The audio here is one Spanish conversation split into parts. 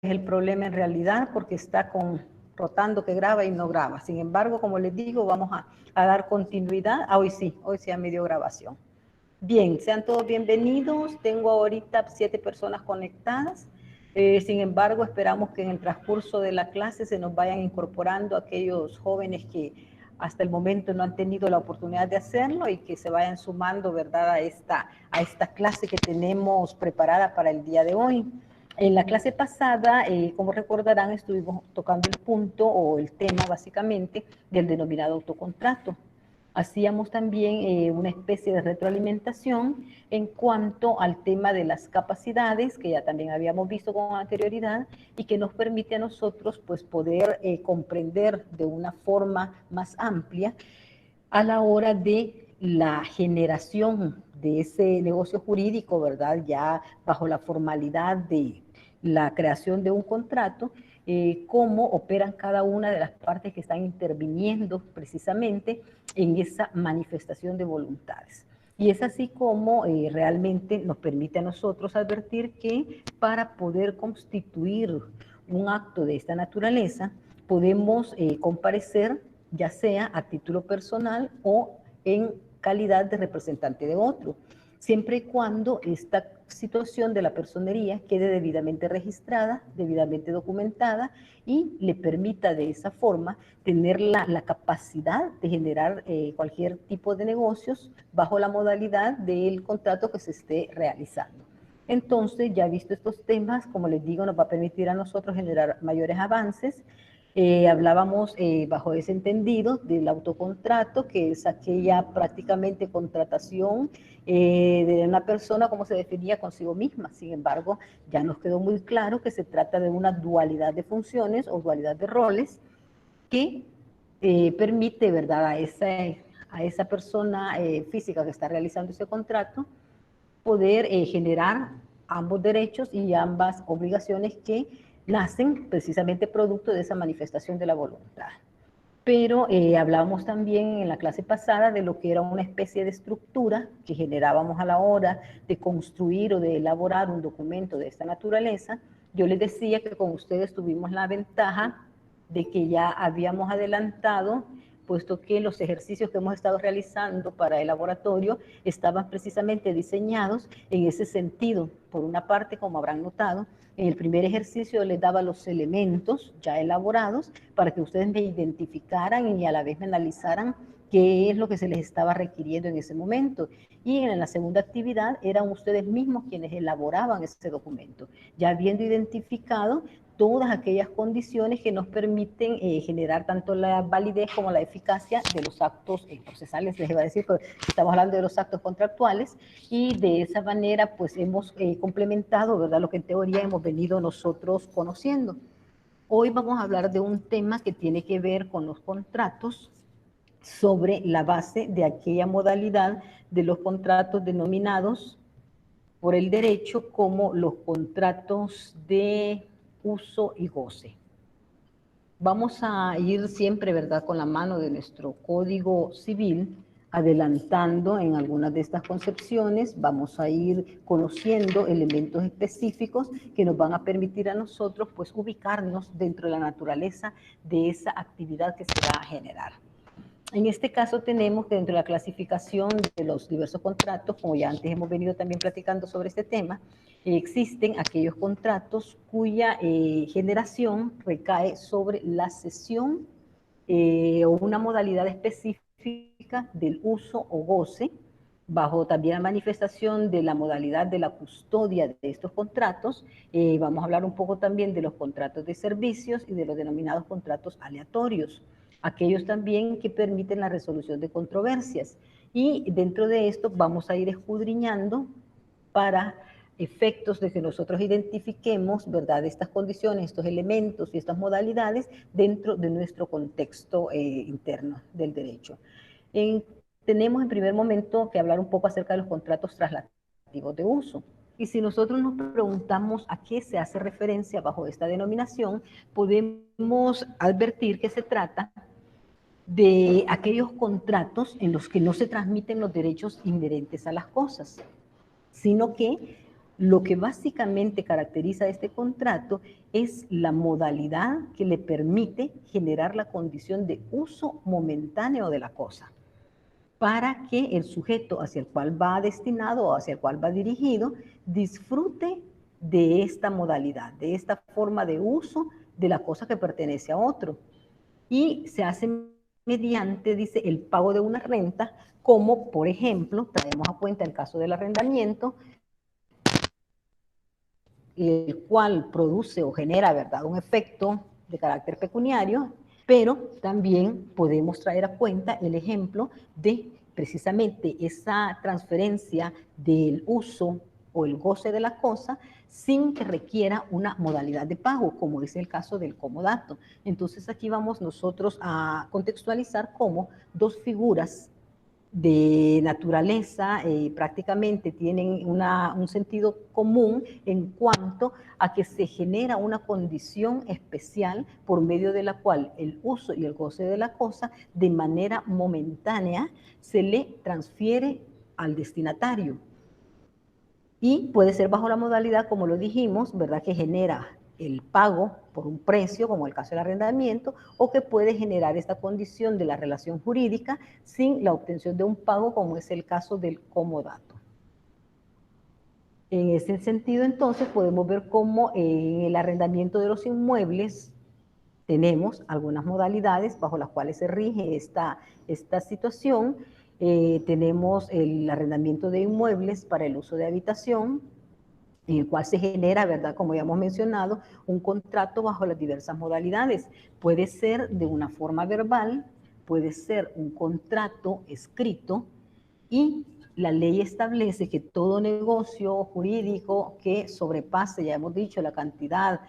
el problema en realidad, porque está rotando que graba y no graba. Sin embargo, como les digo, vamos a dar continuidad. Hoy sí a medio grabación. Bien, sean todos bienvenidos. Tengo ahorita 7 personas conectadas. Sin embargo, esperamos que en el transcurso de la clase se nos vayan incorporando aquellos jóvenes que hasta el momento no han tenido la oportunidad de hacerlo y que se vayan sumando, ¿verdad?, a esta clase que tenemos preparada para el día de hoy. En la clase pasada, como recordarán, estuvimos tocando el punto o el tema básicamente del denominado autocontrato. Hacíamos también una especie de retroalimentación en cuanto al tema de las capacidades, que ya también habíamos visto con anterioridad, y que nos permite a nosotros pues, poder comprender de una forma más amplia a la hora de la generación de ese negocio jurídico, ¿verdad? Ya bajo la formalidad de la creación de un contrato, cómo operan cada una de las partes que están interviniendo precisamente en esa manifestación de voluntades. Y es así como realmente nos permite a nosotros advertir que para poder constituir un acto de esta naturaleza, podemos comparecer ya sea a título personal o en calidad de representante de otro, siempre y cuando esta situación de la personería quede debidamente registrada, debidamente documentada y le permita de esa forma tener la capacidad de generar cualquier tipo de negocios bajo la modalidad del contrato que se esté realizando. Entonces, ya visto estos temas, como les digo, nos va a permitir a nosotros generar mayores avances. Hablábamos bajo ese entendido del autocontrato, que es aquella prácticamente contratación de una persona como se definía consigo misma. Sin embargo, ya nos quedó muy claro que se trata de una dualidad de funciones o dualidad de roles que permite, ¿verdad?, a esa persona física que está realizando ese contrato poder generar ambos derechos y ambas obligaciones que nacen precisamente producto de esa manifestación de la voluntad. Pero hablábamos también en la clase pasada de lo que era una especie de estructura que generábamos a la hora de construir o de elaborar un documento de esta naturaleza. Yo les decía que con ustedes tuvimos la ventaja de que ya habíamos adelantado, puesto que los ejercicios que hemos estado realizando para el laboratorio estaban precisamente diseñados en ese sentido. Por una parte, como habrán notado, en el primer ejercicio les daba los elementos ya elaborados para que ustedes me identificaran y a la vez me analizaran qué es lo que se les estaba requiriendo en ese momento. Y en la segunda actividad eran ustedes mismos quienes elaboraban ese documento, ya habiendo identificado todas aquellas condiciones que nos permiten generar tanto la validez como la eficacia de los actos procesales, les iba a decir, pero estamos hablando de los actos contractuales, y de esa manera pues hemos complementado, ¿verdad?, lo que en teoría hemos venido nosotros conociendo. Hoy vamos a hablar de un tema que tiene que ver con los contratos, sobre la base de aquella modalidad de los contratos denominados por el derecho como los contratos de uso y goce. Vamos a ir siempre, ¿verdad?, con la mano de nuestro Código Civil, adelantando en algunas de estas concepciones. Vamos a ir conociendo elementos específicos que nos van a permitir a nosotros, pues, ubicarnos dentro de la naturaleza de esa actividad que se va a generar. En este caso tenemos que dentro de la clasificación de los diversos contratos, como ya antes hemos venido también platicando sobre este tema, existen aquellos contratos cuya generación recae sobre la cesión o una modalidad específica del uso o goce, bajo también la manifestación de la modalidad de la custodia de estos contratos. Vamos a hablar un poco también de los contratos de servicios y de los denominados contratos aleatorios, aquellos también que permiten la resolución de controversias. Y dentro de esto vamos a ir escudriñando para efectos de que nosotros identifiquemos, ¿verdad?, estas condiciones, estos elementos y estas modalidades dentro de nuestro contexto interno del derecho. Tenemos en primer momento que hablar un poco acerca de los contratos traslativos de uso. Y si nosotros nos preguntamos a qué se hace referencia bajo esta denominación, podemos advertir que se trata de aquellos contratos en los que no se transmiten los derechos inherentes a las cosas, sino que Lo que básicamente caracteriza este contrato es la modalidad que le permite generar la condición de uso momentáneo de la cosa, para que el sujeto hacia el cual va destinado o hacia el cual va dirigido disfrute de esta modalidad, de esta forma de uso de la cosa que pertenece a otro. Y se hace mediante, dice, el pago de una renta, como por ejemplo, traemos a cuenta el caso del arrendamiento, el cual produce o genera, ¿verdad?, un efecto de carácter pecuniario, pero también podemos traer a cuenta el ejemplo de precisamente esa transferencia del uso o el goce de la cosa sin que requiera una modalidad de pago, como es el caso del comodato. Entonces aquí vamos nosotros a contextualizar cómo dos figuras de naturaleza prácticamente tienen un sentido común en cuanto a que se genera una condición especial por medio de la cual el uso y el goce de la cosa de manera momentánea se le transfiere al destinatario. Y puede ser bajo la modalidad, como lo dijimos, ¿verdad?, que genera el pago por un precio, como el caso del arrendamiento, o que puede generar esta condición de la relación jurídica sin la obtención de un pago, como es el caso del comodato. En ese sentido, entonces, podemos ver cómo en el arrendamiento de los inmuebles tenemos algunas modalidades bajo las cuales se rige esta situación. Tenemos el arrendamiento de inmuebles para el uso de habitación, en el cual se genera, ¿verdad?, como ya hemos mencionado, un contrato bajo las diversas modalidades. Puede ser de una forma verbal, puede ser un contrato escrito, y la ley establece que todo negocio jurídico que sobrepase, ya hemos dicho, la cantidad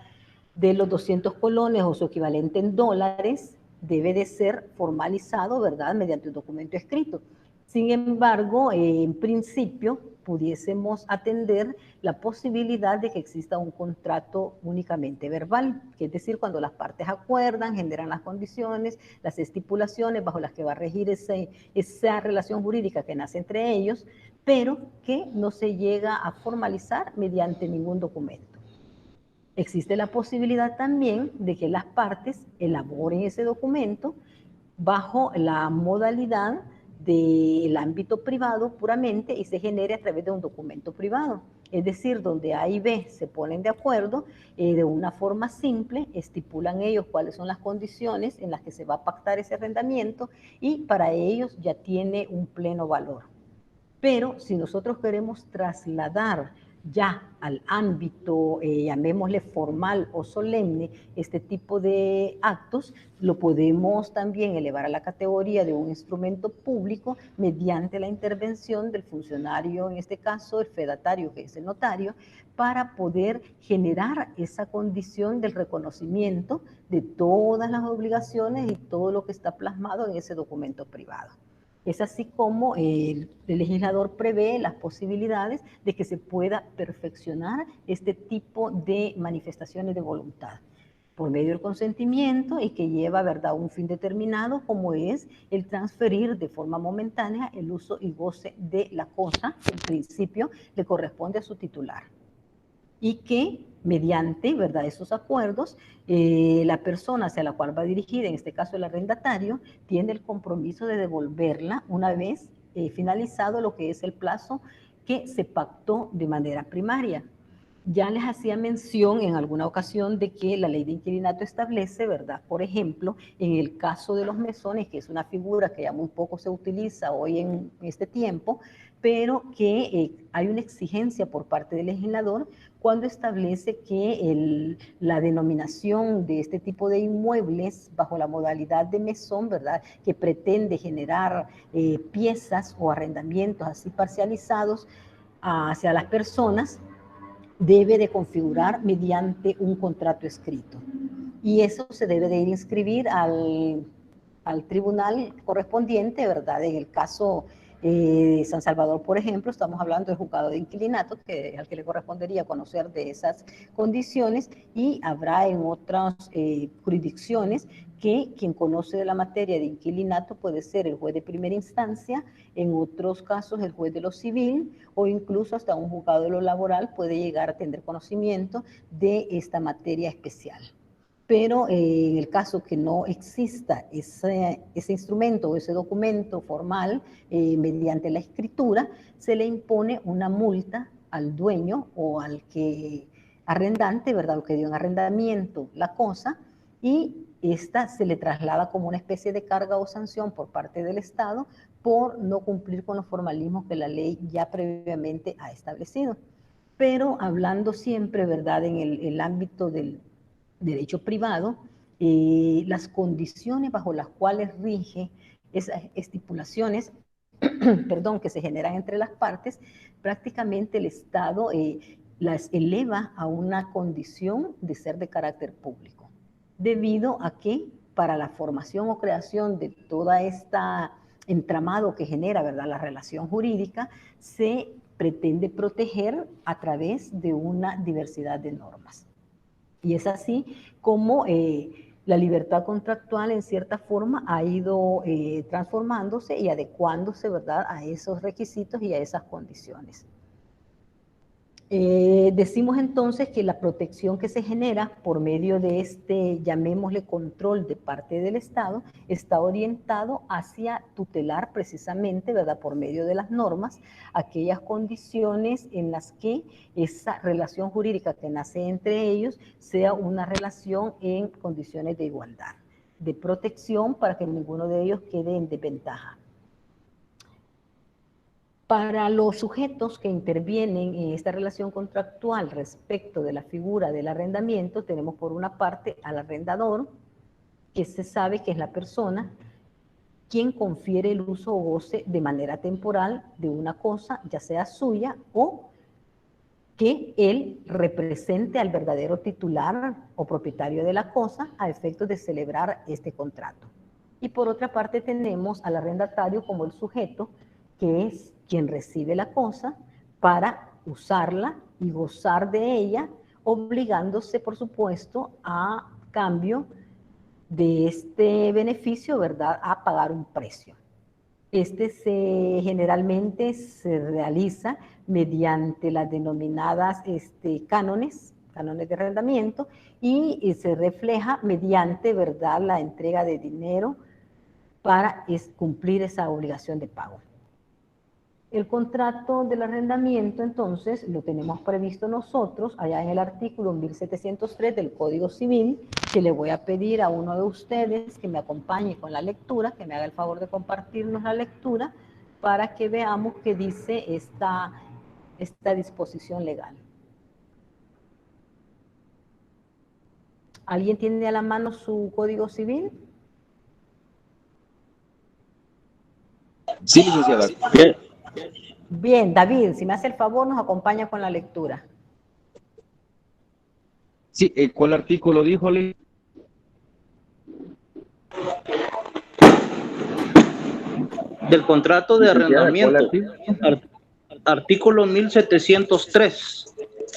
de los 200 colones o su equivalente en dólares, debe de ser formalizado, ¿verdad?, mediante un documento escrito. Sin embargo, en principio, pudiésemos atender la posibilidad de que exista un contrato únicamente verbal, que es decir, cuando las partes acuerdan, generan las condiciones, las estipulaciones bajo las que va a regir esa relación jurídica que nace entre ellos, pero que no se llega a formalizar mediante ningún documento. Existe la posibilidad también de que las partes elaboren ese documento bajo la modalidad del ámbito privado puramente y se genere a través de un documento privado. Es decir, donde A y B se ponen de acuerdo de una forma simple, estipulan ellos cuáles son las condiciones en las que se va a pactar ese arrendamiento y para ellos ya tiene un pleno valor. Pero si nosotros queremos trasladar ya al ámbito, llamémosle formal o solemne, este tipo de actos, lo podemos también elevar a la categoría de un instrumento público mediante la intervención del funcionario, en este caso el fedatario, que es el notario, para poder generar esa condición del reconocimiento de todas las obligaciones y todo lo que está plasmado en ese documento privado. Es así como el legislador prevé las posibilidades de que se pueda perfeccionar este tipo de manifestaciones de voluntad por medio del consentimiento y que lleva, ¿verdad?, un fin determinado, como es el transferir de forma momentánea el uso y goce de la cosa que en principio le corresponde a su titular. Y que mediante, ¿verdad?, esos acuerdos, la persona hacia la cual va dirigida, en este caso el arrendatario, tiene el compromiso de devolverla una vez finalizado lo que es el plazo que se pactó de manera primaria. Ya les hacía mención en alguna ocasión de que la ley de inquilinato establece, ¿verdad?, por ejemplo, en el caso de los mesones, que es una figura que ya muy poco se utiliza hoy en este tiempo, pero que hay una exigencia por parte del legislador cuando establece que la denominación de este tipo de inmuebles bajo la modalidad de mesón, ¿verdad?, que pretende generar piezas o arrendamientos así parcializados hacia las personas, debe de configurar mediante un contrato escrito. Y eso se debe de ir a inscribir al tribunal correspondiente, ¿verdad? En el caso de San Salvador, por ejemplo, estamos hablando del juzgado de inquilinato, al que le correspondería conocer de esas condiciones, y habrá en otras jurisdicciones que quien conoce de la materia de inquilinato puede ser el juez de primera instancia, en otros casos el juez de lo civil, o incluso hasta un juzgado de lo laboral puede llegar a tener conocimiento de esta materia especial. Pero en el caso que no exista ese instrumento o ese documento formal mediante la escritura, se le impone una multa al dueño o al que arrendante, ¿verdad? O que dio en arrendamiento la cosa, y esta se le traslada como una especie de carga o sanción por parte del Estado por no cumplir con los formalismos que la ley ya previamente ha establecido. Pero hablando siempre, ¿verdad?, en el ámbito del derecho privado, las condiciones bajo las cuales rige esas estipulaciones, perdón, que se generan entre las partes, prácticamente el Estado las eleva a una condición de ser de carácter público, debido a que para la formación o creación de toda esta entramado que genera, ¿verdad?, la relación jurídica, se pretende proteger a través de una diversidad de normas. Y es así como la libertad contractual en cierta forma ha ido transformándose y adecuándose, ¿verdad?, a esos requisitos y a esas condiciones. Decimos entonces que la protección que se genera por medio de este, llamémosle, control de parte del Estado, está orientado hacia tutelar precisamente, ¿verdad?, por medio de las normas, aquellas condiciones en las que esa relación jurídica que nace entre ellos sea una relación en condiciones de igualdad, de protección para que ninguno de ellos quede en desventaja. Para los sujetos que intervienen en esta relación contractual respecto de la figura del arrendamiento, tenemos por una parte al arrendador, que se sabe que es la persona quien confiere el uso o goce de manera temporal de una cosa, ya sea suya o que él represente al verdadero titular o propietario de la cosa a efectos de celebrar este contrato. Y por otra parte tenemos al arrendatario como el sujeto, que es quien recibe la cosa para usarla y gozar de ella, obligándose, por supuesto, a cambio de este beneficio, ¿verdad?, a pagar un precio. Generalmente se realiza mediante las denominadas cánones de arrendamiento, y se refleja mediante, ¿verdad?, la entrega de dinero para cumplir esa obligación de pago. El contrato del arrendamiento, entonces, lo tenemos previsto nosotros allá en el artículo 1703 del Código Civil, que le voy a pedir a uno de ustedes que me acompañe con la lectura, que me haga el favor de compartirnos la lectura, para que veamos qué dice esta disposición legal. ¿Alguien tiene a la mano su Código Civil? Sí, licenciada. Bien, David, si me hace el favor, nos acompaña con la lectura. Sí, ¿cuál artículo dijo, Lee? Del contrato de arrendamiento, artículo 1703.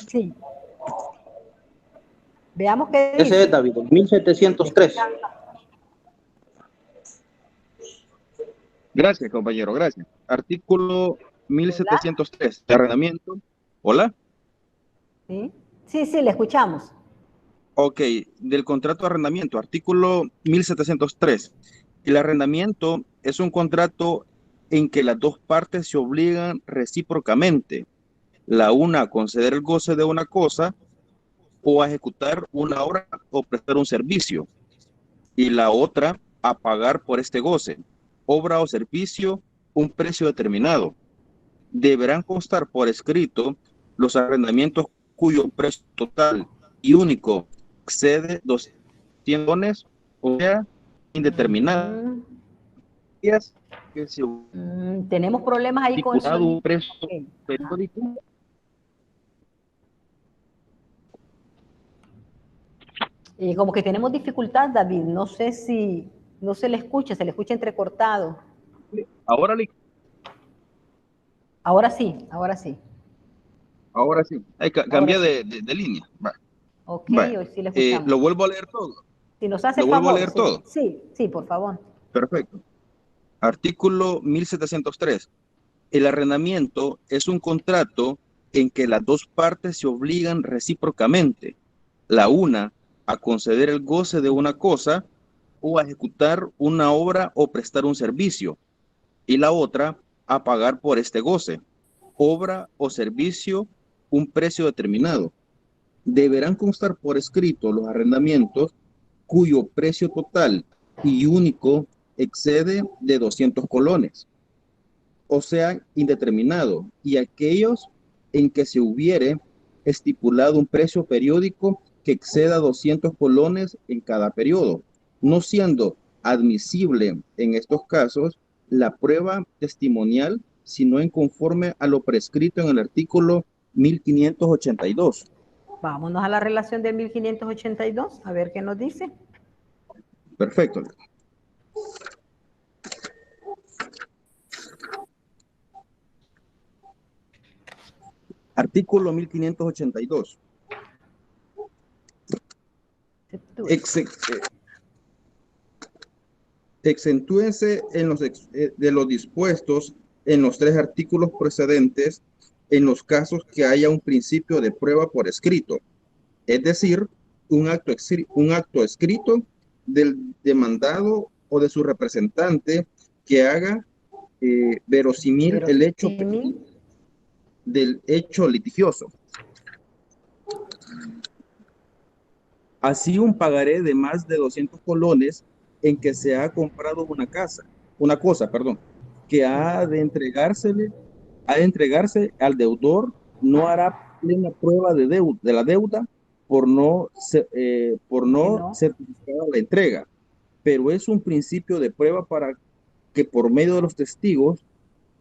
Sí. Veamos qué dice. Ese es, David, 1703. Gracias, compañero, gracias. Artículo 1703, de arrendamiento. ¿Hola? Sí, sí, sí, le escuchamos. Ok, del contrato de arrendamiento, artículo 1703. El arrendamiento es un contrato en que las dos partes se obligan recíprocamente, la una a conceder el goce de una cosa o a ejecutar una obra o prestar un servicio, y la otra a pagar por este goce, obra o servicio, un precio determinado. Deberán constar por escrito los arrendamientos cuyo precio total y único excede 200, o sea, indeterminado. Que se Tenemos problemas ahí con el sonido. un precio Okay. periódico. Como que tenemos dificultad, David. No sé si no se le escucha entrecortado. Ahora, Ahora sí, ahora sí. ahora sí. Cambié sí. de línea. Va. Ok, Va. hoy sí le escuchamos. Lo vuelvo a leer todo. Si nos hace ¿Lo vuelvo a favor. leer todo? Sí, sí, por favor. Perfecto. Artículo 1703. El arrendamiento es un contrato en que las dos partes se obligan recíprocamente, la una a conceder el goce de una cosa o a ejecutar una obra o prestar un servicio, y la otra a pagar por este goce, obra o servicio un precio determinado. Deberán constar por escrito los arrendamientos cuyo precio total y único excede de 200 colones, o sea, indeterminado, y aquellos en que se hubiere estipulado un precio periódico que exceda 200 colones en cada periodo, no siendo admisible en estos casos la prueba testimonial, sino en conforme a lo prescrito en el artículo 1582. Vámonos a la relación de 1582, a ver qué nos dice. Perfecto. Artículo 1582. Exentúense de los dispuestos en los tres artículos precedentes en los casos que haya un principio de prueba por escrito, es decir, un acto escrito del demandado o de su representante que haga verosímil el hecho del hecho litigioso. Así un pagaré de más de 200 colones en que se ha comprado una cosa, que ha de entregarse al deudor, no hará plena prueba de la deuda por no certificar la entrega, pero es un principio de prueba para que por medio de los testigos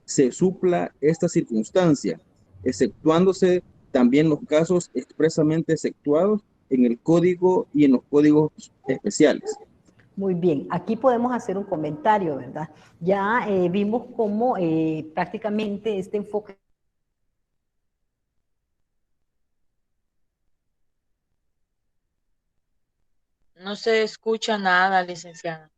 se supla esta circunstancia, exceptuándose también los casos expresamente exceptuados en el código y en los códigos especiales. Muy bien, aquí podemos hacer un comentario, ¿verdad? Ya vimos cómo prácticamente este enfoque. No se escucha nada, licenciada.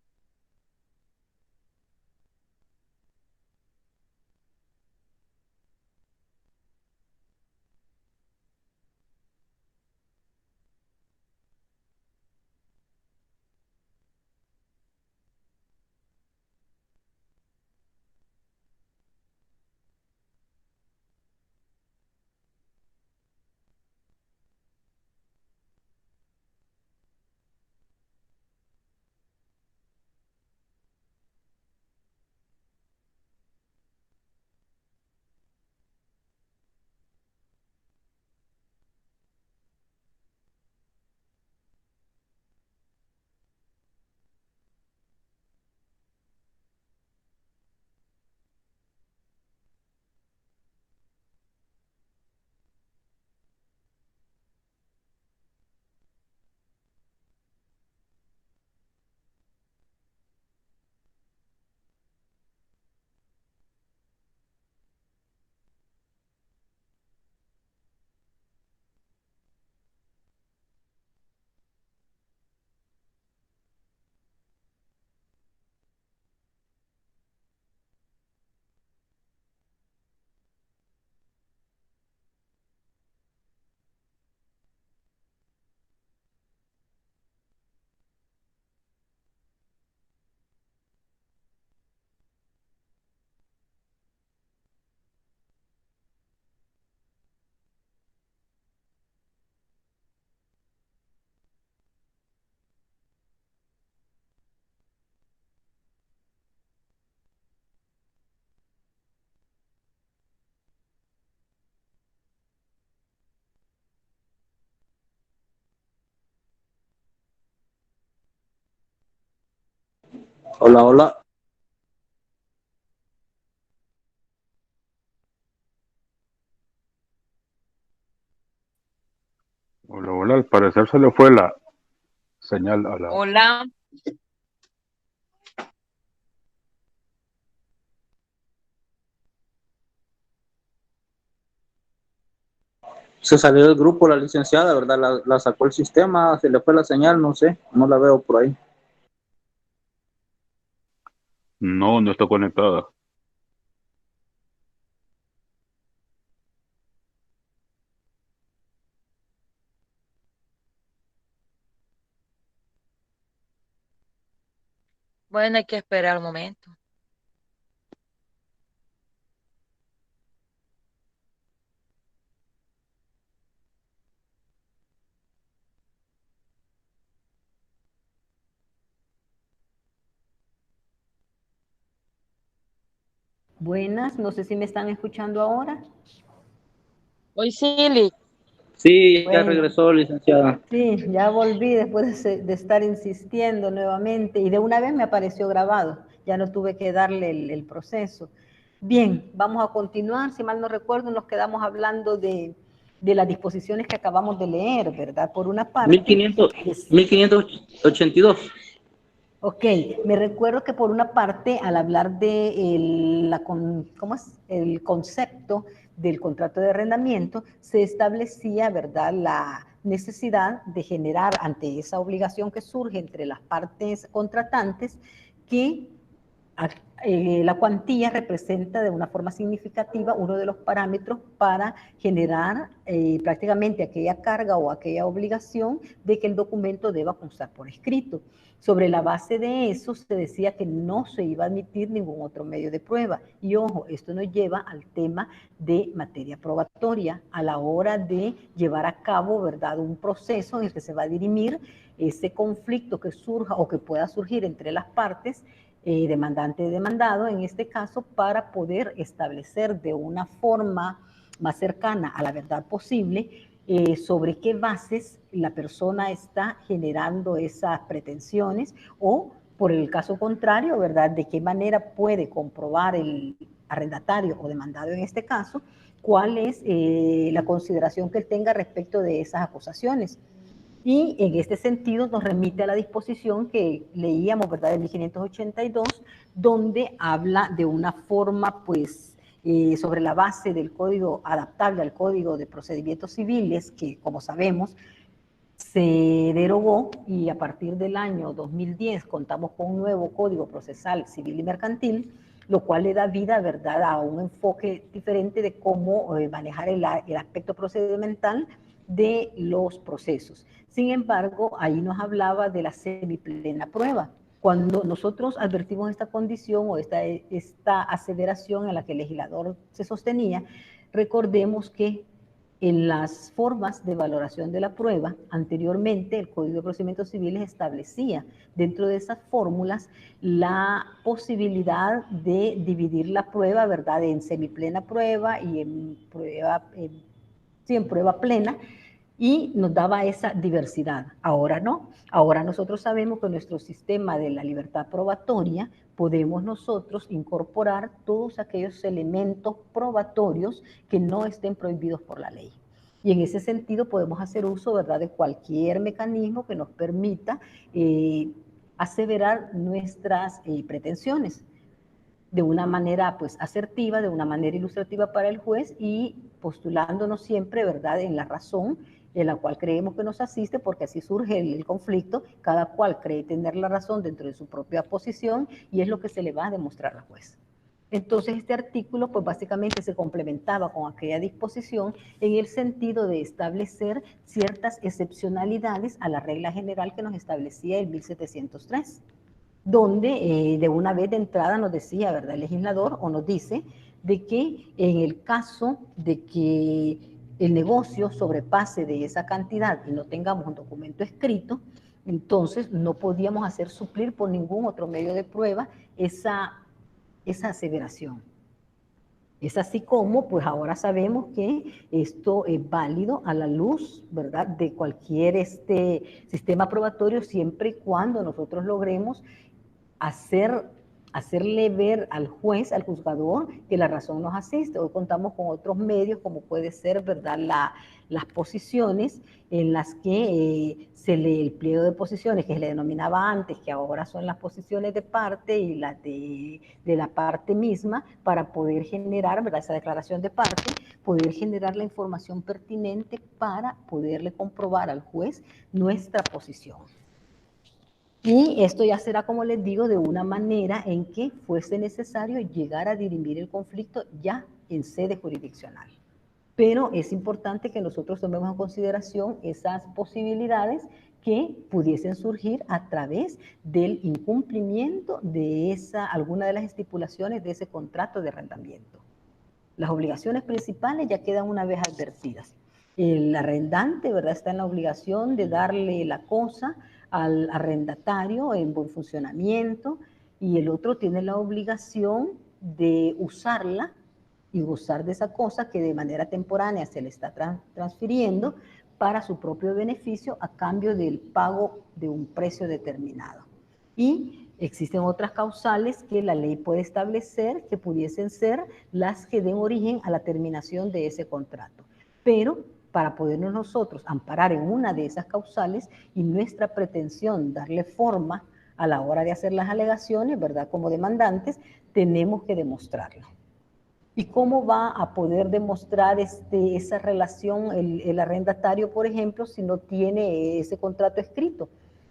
Hola, hola. Hola, hola, al parecer se le fue la señal a la... Hola. Se salió del grupo la licenciada, ¿verdad? La sacó el sistema, se le fue la señal, no sé, no la veo por ahí. No, no está conectada. Bueno, hay que esperar un momento. Buenas, no sé si me están escuchando ahora. Hoy sí, Liz. Sí, ya Bueno, regresó, licenciada. sí, ya volví después de estar insistiendo nuevamente y de una vez me apareció grabado, ya no tuve que darle el proceso. Bien, vamos a continuar, si mal no recuerdo nos quedamos hablando de las disposiciones que acabamos de leer, ¿verdad? Por una parte, 1582. ok, me recuerdo que por una parte, al hablar de ¿cómo es? El concepto del contrato de arrendamiento, se establecía, ¿verdad?, la necesidad de generar ante esa obligación que surge entre las partes contratantes que la cuantía representa de una forma significativa uno de los parámetros para generar prácticamente aquella carga o aquella obligación de que el documento deba constar por escrito. Sobre la base de eso se decía que no se iba a admitir ningún otro medio de prueba. Y ojo, esto nos lleva al tema de materia probatoria a la hora de llevar a cabo, ¿verdad?, un proceso en el que se va a dirimir ese conflicto que surja o que pueda surgir entre las partes, demandante y demandado, en este caso, para poder establecer de una forma más cercana a la verdad posible sobre qué bases la persona está generando esas pretensiones o, por el caso contrario, ¿verdad?, de qué manera puede comprobar el arrendatario o demandado en este caso, cuál es la consideración que él tenga respecto de esas acusaciones. Y en este sentido nos remite a la disposición que leíamos, ¿verdad?, de 1582, donde habla de una forma, pues, sobre la base del código adaptable al Código de Procedimientos Civiles, que, como sabemos, se derogó y a partir del año 2010 contamos con un nuevo Código Procesal Civil y Mercantil, lo cual le da vida, ¿verdad?, a un enfoque diferente de cómo manejar el aspecto procedimental de los procesos. Sin embargo, ahí nos hablaba de la semiplena prueba. Cuando nosotros advertimos esta condición o esta aseveración en la que el legislador se sostenía, recordemos que en las formas de valoración de la prueba, anteriormente el Código de Procedimientos Civiles establecía dentro de esas fórmulas la posibilidad de dividir la prueba, ¿verdad?, en semiplena prueba y en prueba plena, y nos daba esa diversidad. Ahora no, ahora nosotros sabemos que en nuestro sistema de la libertad probatoria podemos nosotros incorporar todos aquellos elementos probatorios que no estén prohibidos por la ley. Y en ese sentido podemos hacer uso, ¿verdad?, de cualquier mecanismo que nos permita aseverar nuestras pretensiones de una manera, pues, asertiva, de una manera ilustrativa para el juez y postulándonos siempre, ¿verdad?, en la razón en la cual creemos que nos asiste, porque así surge el conflicto, cada cual cree tener la razón dentro de su propia posición y es lo que se le va a demostrar al juez. Entonces este artículo pues básicamente se complementaba con aquella disposición en el sentido de establecer ciertas excepcionalidades a la regla general que nos establecía el 1703, donde de una vez de entrada nos decía, ¿verdad?, el legislador, o nos dice, de que en el caso de que el negocio sobrepase de esa cantidad y no tengamos un documento escrito, entonces no podíamos hacer suplir por ningún otro medio de prueba esa aseveración. Es así como, pues ahora sabemos que esto es válido a la luz, ¿verdad?, de cualquier sistema probatorio, siempre y cuando nosotros logremos hacerle ver al juez, al juzgador, que la razón nos asiste. Hoy contamos con otros medios, como puede ser, ¿verdad?, las posiciones en las que se lee el pliego de posiciones que se le denominaba antes, que ahora son las posiciones de parte y las de la parte misma, para poder generar, ¿verdad?, esa declaración de parte, poder generar la información pertinente para poderle comprobar al juez nuestra posición. Y esto ya será, como les digo, de una manera en que fuese necesario llegar a dirimir el conflicto ya en sede jurisdiccional. Pero es importante que nosotros tomemos en consideración esas posibilidades que pudiesen surgir a través del incumplimiento de alguna de las estipulaciones de ese contrato de arrendamiento. Las obligaciones principales ya quedan una vez advertidas. El arrendante, ¿verdad?, está en la obligación de darle la cosa al arrendatario en buen funcionamiento, y el otro tiene la obligación de usarla y gozar de esa cosa que de manera temporánea se le está transfiriendo para su propio beneficio a cambio del pago de un precio determinado. Y existen otras causales que la ley puede establecer que pudiesen ser las que den origen a la terminación de ese contrato. Pero para podernos nosotros amparar en una de esas causales y nuestra pretensión darle forma a la hora de hacer las alegaciones, ¿verdad?, como demandantes, tenemos que demostrarlo. ¿Y cómo va a poder demostrar esa relación el arrendatario, por ejemplo, si no tiene ese contrato escrito?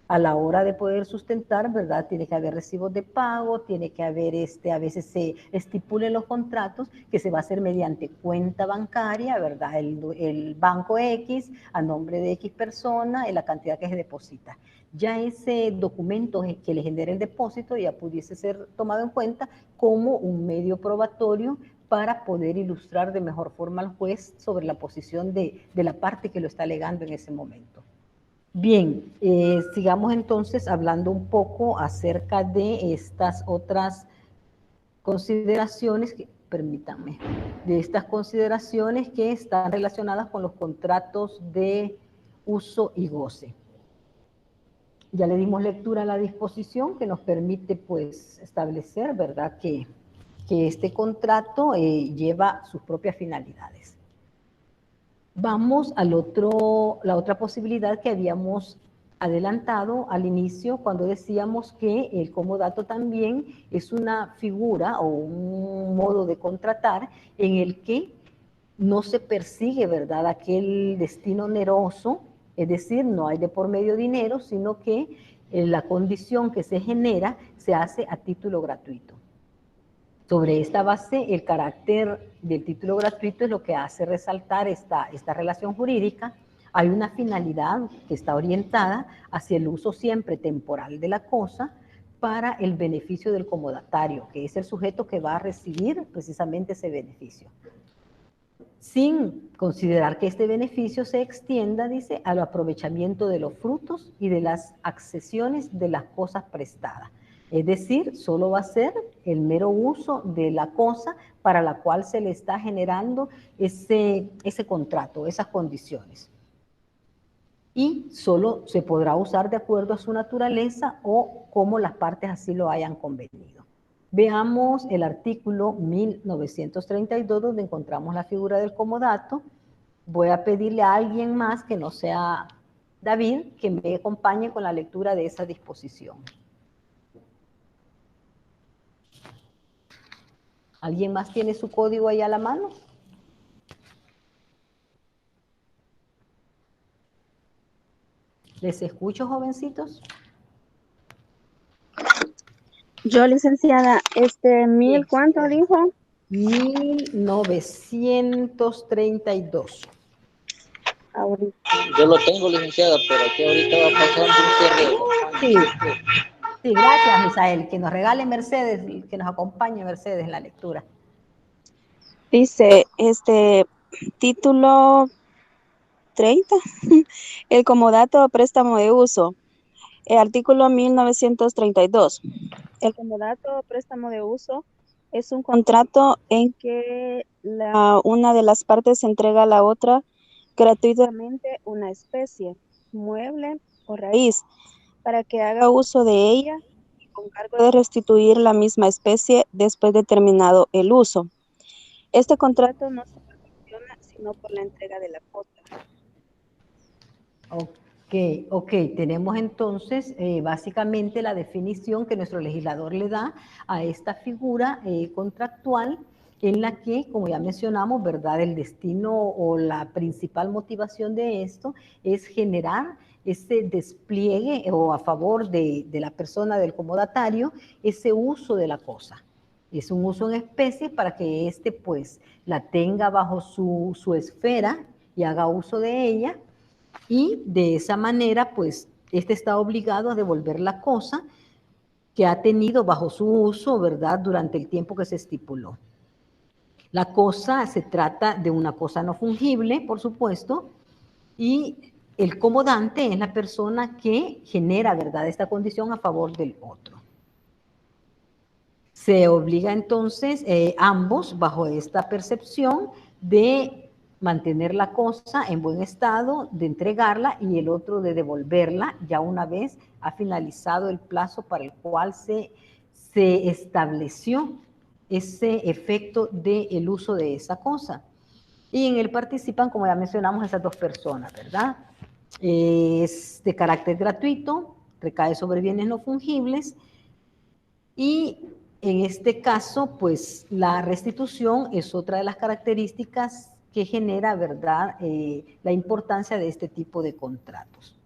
A la hora de poder sustentar, ¿verdad?, tiene que haber recibos de pago, tiene que haber, a veces se estipulen los contratos que se va a hacer mediante cuenta bancaria, ¿verdad?, el banco X, a nombre de X persona, en la cantidad que se deposita. Ya ese documento que le genera el depósito ya pudiese ser tomado en cuenta como un medio probatorio para poder ilustrar de mejor forma al juez sobre la posición de la parte que lo está alegando en ese momento. Bien, sigamos entonces hablando un poco acerca de estas otras consideraciones, permítanme, de estas consideraciones que están relacionadas con los contratos de uso y goce. Ya le dimos lectura a la disposición que nos permite, pues, establecer, ¿verdad?, que este contrato lleva sus propias finalidades. Vamos a la otra posibilidad que habíamos adelantado al inicio cuando decíamos que el comodato también es una figura o un modo de contratar en el que no se persigue, ¿verdad?, aquel destino oneroso, es decir, no hay de por medio dinero, sino que la condición que se genera se hace a título gratuito. Sobre esta base, el carácter del título gratuito es lo que hace resaltar esta relación jurídica. Hay una finalidad que está orientada hacia el uso siempre temporal de la cosa para el beneficio del comodatario, que es el sujeto que va a recibir precisamente ese beneficio, sin considerar que este beneficio se extienda, dice, al aprovechamiento de los frutos y de las accesiones de las cosas prestadas. Es decir, solo va a ser el mero uso de la cosa para la cual se le está generando ese contrato, esas condiciones. Y solo se podrá usar de acuerdo a su naturaleza o como las partes así lo hayan convenido. Veamos el artículo 1932, donde encontramos la figura del comodato. Voy a pedirle a alguien más que no sea David que me acompañe con la lectura de esa disposición. ¿Alguien más tiene su código ahí a la mano? ¿Les escucho, jovencitos? Yo, licenciada, ¿1000 cuánto dijo? 1932. Ahorita. Yo lo tengo, licenciada, pero aquí ahorita va pasando un cierre. Sí. Sí, gracias, Misael. Que nos regale Mercedes, que nos acompañe Mercedes en la lectura. Dice, título 30, el comodato préstamo de uso. El artículo 1932. El comodato préstamo de uso es un contrato en que una de las partes entrega a la otra gratuitamente una especie, mueble o raíz, para que haga uso de ella y con cargo de restituir la misma especie después de terminado el uso. Este contrato no se perfecciona sino por la entrega de la cosa. Ok, tenemos entonces básicamente la definición que nuestro legislador le da a esta figura contractual en la que, como ya mencionamos, ¿verdad? El destino o la principal motivación de esto es generar ese despliegue o a favor de la persona del comodatario, ese uso de la cosa. Es un uso en especie para que éste pues la tenga bajo su esfera y haga uso de ella, y de esa manera pues este está obligado a devolver la cosa que ha tenido bajo su uso, ¿verdad? Durante el tiempo que se estipuló. La cosa se trata de una cosa no fungible, por supuesto, y el comodante es la persona que genera, ¿verdad?, esta condición a favor del otro. Se obliga entonces ambos bajo esta percepción de mantener la cosa en buen estado, de entregarla, y el otro de devolverla ya una vez ha finalizado el plazo para el cual se estableció ese efecto del uso de esa cosa. Y en él participan, como ya mencionamos, esas dos personas, ¿verdad? Es de carácter gratuito, recae sobre bienes no fungibles, y en este caso, pues la restitución es otra de las características que genera, ¿verdad?, la importancia de este tipo de contratos.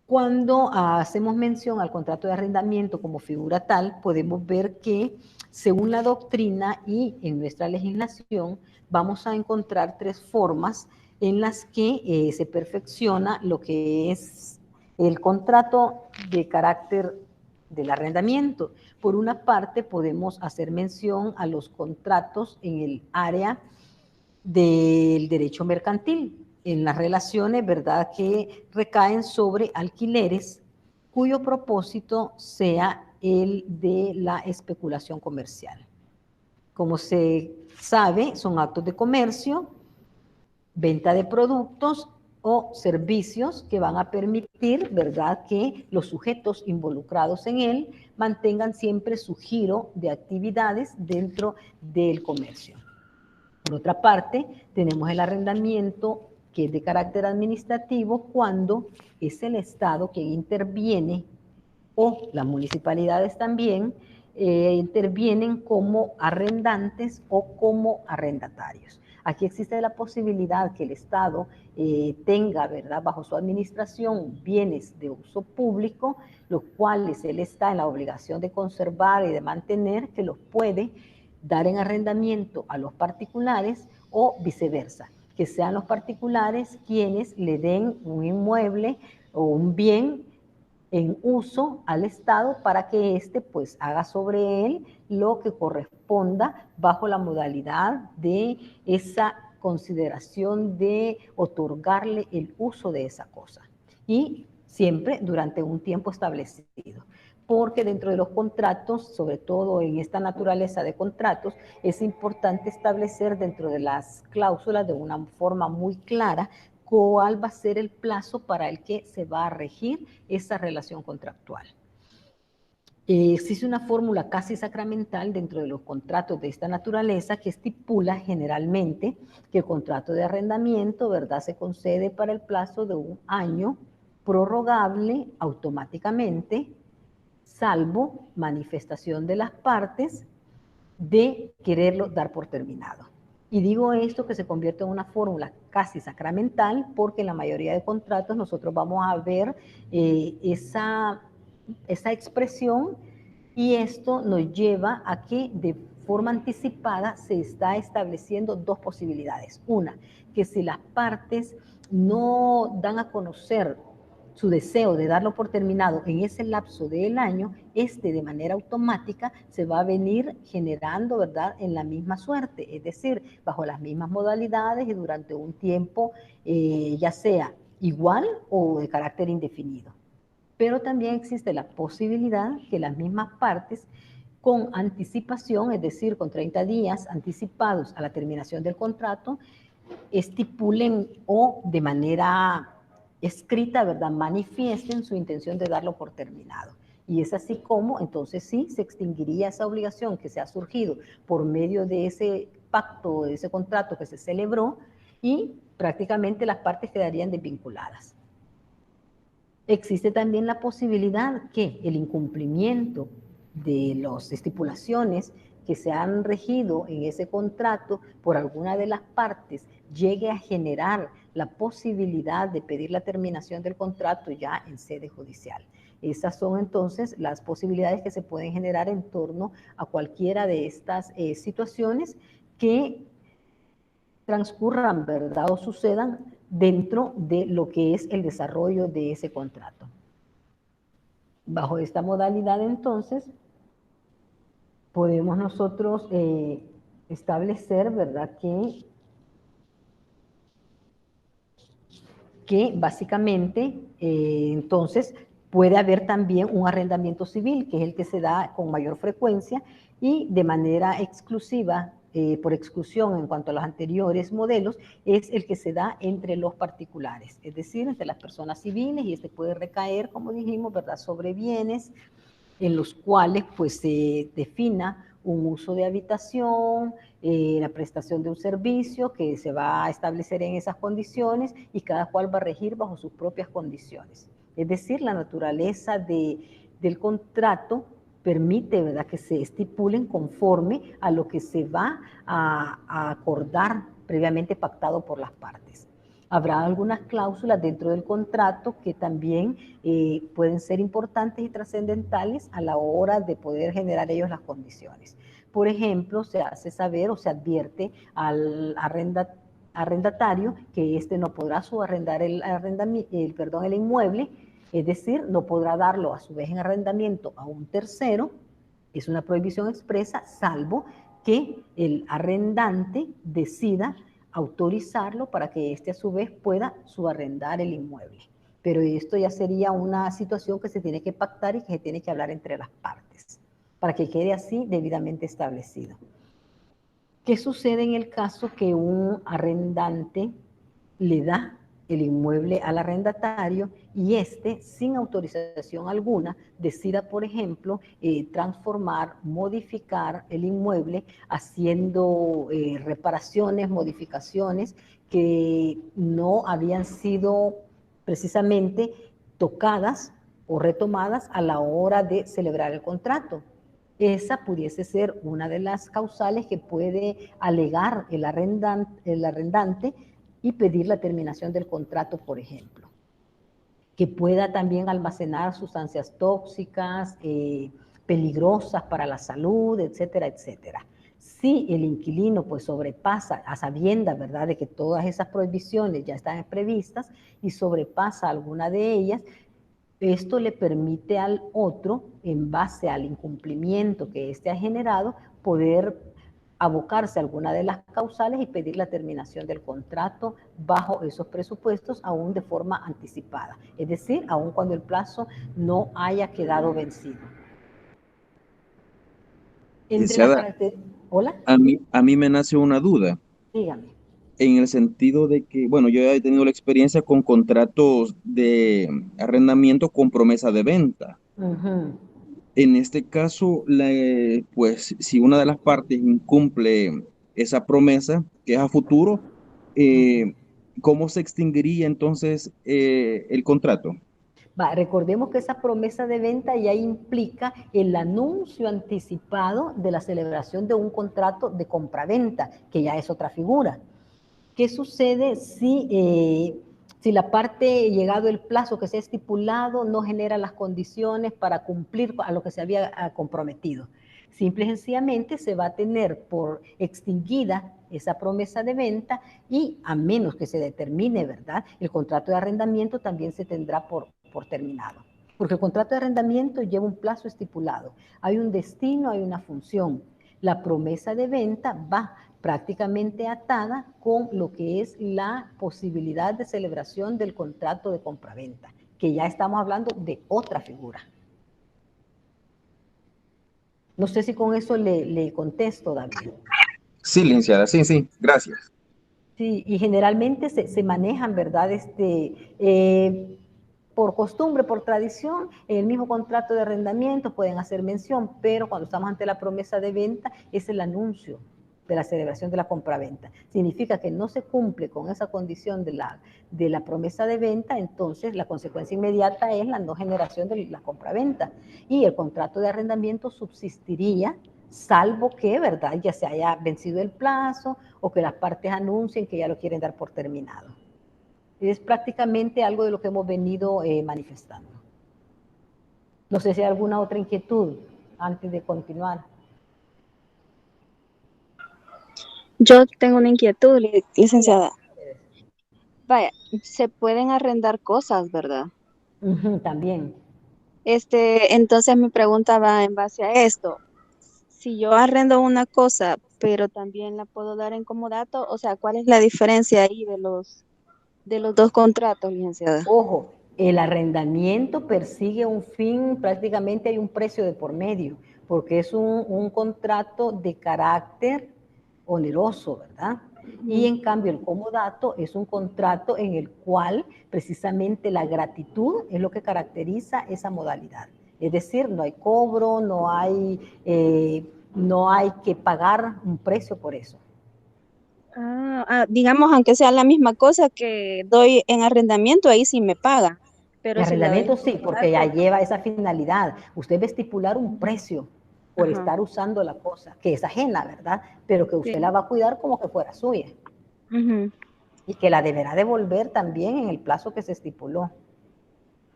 Cuando hacemos mención al contrato de arrendamiento como figura tal, podemos ver que según la doctrina y en nuestra legislación vamos a encontrar tres formas en las que se perfecciona lo que es el contrato de carácter del arrendamiento. Por una parte, podemos hacer mención a los contratos en el área del derecho mercantil, en las relaciones, ¿verdad?, que recaen sobre alquileres cuyo propósito sea el de la especulación comercial. Como se sabe, son actos de comercio, venta de productos o servicios que van a permitir, ¿verdad?, que los sujetos involucrados en él mantengan siempre su giro de actividades dentro del comercio. Por otra parte, tenemos el arrendamiento, que es de carácter administrativo, cuando es el Estado quien interviene, o las municipalidades también, intervienen como arrendantes o como arrendatarios. Aquí existe la posibilidad que el Estado tenga, ¿verdad?, bajo su administración bienes de uso público, los cuales él está en la obligación de conservar y de mantener, que los puede dar en arrendamiento a los particulares, o viceversa, que sean los particulares quienes le den un inmueble o un bien en uso al Estado para que éste pues haga sobre él lo que corresponda bajo la modalidad de esa consideración de otorgarle el uso de esa cosa, y siempre durante un tiempo establecido. Porque dentro de los contratos, sobre todo en esta naturaleza de contratos, es importante establecer dentro de las cláusulas de una forma muy clara cuál va a ser el plazo para el que se va a regir esa relación contractual. Existe una fórmula casi sacramental dentro de los contratos de esta naturaleza que estipula generalmente que el contrato de arrendamiento, ¿verdad?, se concede para el plazo de 1 año, prorrogable automáticamente, salvo manifestación de las partes de quererlo dar por terminado. Y digo esto que se convierte en una fórmula casi sacramental porque en la mayoría de contratos nosotros vamos a ver esa expresión, y esto nos lleva a que de forma anticipada se está estableciendo dos posibilidades. Una, que si las partes no dan a conocer su deseo de darlo por terminado en ese lapso del año, de manera automática se va a venir generando, ¿verdad?, en la misma suerte, es decir, bajo las mismas modalidades y durante un tiempo ya sea igual o de carácter indefinido. Pero también existe la posibilidad que las mismas partes, con anticipación, es decir, con 30 días anticipados a la terminación del contrato, estipulen o de manera escrita, ¿verdad?, manifiesten su intención de darlo por terminado. Y es así como, entonces sí, se extinguiría esa obligación que se ha surgido por medio de ese pacto, de ese contrato que se celebró, y prácticamente las partes quedarían desvinculadas. Existe también la posibilidad que el incumplimiento de las estipulaciones que se han regido en ese contrato por alguna de las partes llegue a generar la posibilidad de pedir la terminación del contrato ya en sede judicial. Esas son entonces las posibilidades que se pueden generar en torno a cualquiera de estas situaciones que transcurran, ¿verdad? O sucedan dentro de lo que es el desarrollo de ese contrato. Bajo esta modalidad, entonces, podemos nosotros establecer, ¿verdad?, que básicamente, entonces, puede haber también un arrendamiento civil, que es el que se da con mayor frecuencia y de manera exclusiva, por exclusión en cuanto a los anteriores modelos, es el que se da entre los particulares, es decir, entre las personas civiles, y este puede recaer, como dijimos, ¿verdad?, sobre bienes en los cuales pues se defina un uso de habitación, la prestación de un servicio que se va a establecer en esas condiciones y cada cual va a regir bajo sus propias condiciones. Es decir, la naturaleza del contrato permite, ¿verdad?, que se estipulen conforme a lo que se va a acordar previamente pactado por las partes. Habrá algunas cláusulas dentro del contrato que también pueden ser importantes y trascendentales a la hora de poder generar ellos las condiciones. Por ejemplo, se hace saber o se advierte al arrendatario que éste no podrá subarrendar el inmueble, es decir, no podrá darlo a su vez en arrendamiento a un tercero. Es una prohibición expresa, salvo que el arrendante decida autorizarlo para que éste a su vez pueda subarrendar el inmueble. Pero esto ya sería una situación que se tiene que pactar y que se tiene que hablar entre las partes, para que quede así debidamente establecido. ¿Qué sucede en el caso que un arrendante le da el inmueble al arrendatario y éste, sin autorización alguna, decida, por ejemplo, transformar, modificar el inmueble haciendo reparaciones, modificaciones que no habían sido precisamente tocadas o retomadas a la hora de celebrar el contrato? Esa pudiese ser una de las causales que puede alegar el arrendante y pedir la terminación del contrato, por ejemplo. Que pueda también almacenar sustancias tóxicas, peligrosas para la salud, etcétera, etcétera. Si el inquilino pues sobrepasa, a sabiendas, ¿verdad?, de que todas esas prohibiciones ya están previstas y sobrepasa alguna de ellas, esto le permite al otro, en base al incumplimiento que éste ha generado, poder abocarse a alguna de las causales y pedir la terminación del contrato bajo esos presupuestos, aún de forma anticipada. Es decir, aún cuando el plazo no haya quedado vencido. ¿Hola? A mí me nace una duda. Dígame. En el sentido de que, bueno, yo he tenido la experiencia con contratos de arrendamiento con promesa de venta. En este caso, pues si una de las partes incumple esa promesa, que es a futuro, ¿cómo se extinguiría entonces el contrato? Recordemos que esa promesa de venta ya implica el anuncio anticipado de la celebración de un contrato de compraventa, que ya es otra figura. ¿Qué sucede si la parte, llegado el plazo que se ha estipulado, no genera las condiciones para cumplir a lo que se había comprometido? Simple y sencillamente se va a tener por extinguida esa promesa de venta y, a menos que se determine, ¿verdad?, el contrato de arrendamiento también se tendrá por terminado. Porque el contrato de arrendamiento lleva un plazo estipulado. Hay un destino, hay una función. La promesa de venta va prácticamente atada con lo que es la posibilidad de celebración del contrato de compraventa, que ya estamos hablando de otra figura. No sé si con eso le contesto, David. Sí, licenciada, sí, gracias. Sí, y generalmente se manejan, ¿verdad?, por costumbre, por tradición, en el mismo contrato de arrendamiento pueden hacer mención, pero cuando estamos ante la promesa de venta es el anuncio de la celebración de la compraventa. Significa que no se cumple con esa condición de la promesa de venta, entonces la consecuencia inmediata es la no generación de la compraventa. Y el contrato de arrendamiento subsistiría, salvo que, ¿verdad?, ya se haya vencido el plazo o que las partes anuncien que ya lo quieren dar por terminado. Es prácticamente algo de lo que hemos venido manifestando. No sé si hay alguna otra inquietud antes de continuar. Yo tengo una inquietud, licenciada. Vaya, se pueden arrendar cosas, ¿verdad? También. Entonces mi pregunta va en base a esto. Si yo arrendo una cosa, pero también la puedo dar en comodato, o sea, ¿cuál es la diferencia ahí de los dos contratos, licenciada? Ojo, el arrendamiento persigue un fin, prácticamente hay un precio de por medio, porque es un contrato de carácter oneroso, ¿verdad? Y en cambio el comodato es un contrato en el cual precisamente la gratitud es lo que caracteriza esa modalidad. Es decir, no hay cobro, no hay que pagar un precio por eso. Digamos, aunque sea la misma cosa que doy en arrendamiento, ahí sí me paga. Pero El si la doy arrendamiento en sí, porque ya comodato, lleva esa finalidad. Usted va a estipular un precio por ajá, estar usando la cosa, que es ajena, ¿verdad? Pero que usted sí. la va a cuidar como que fuera suya. Ujú. Y que la deberá devolver también en el plazo que se estipuló.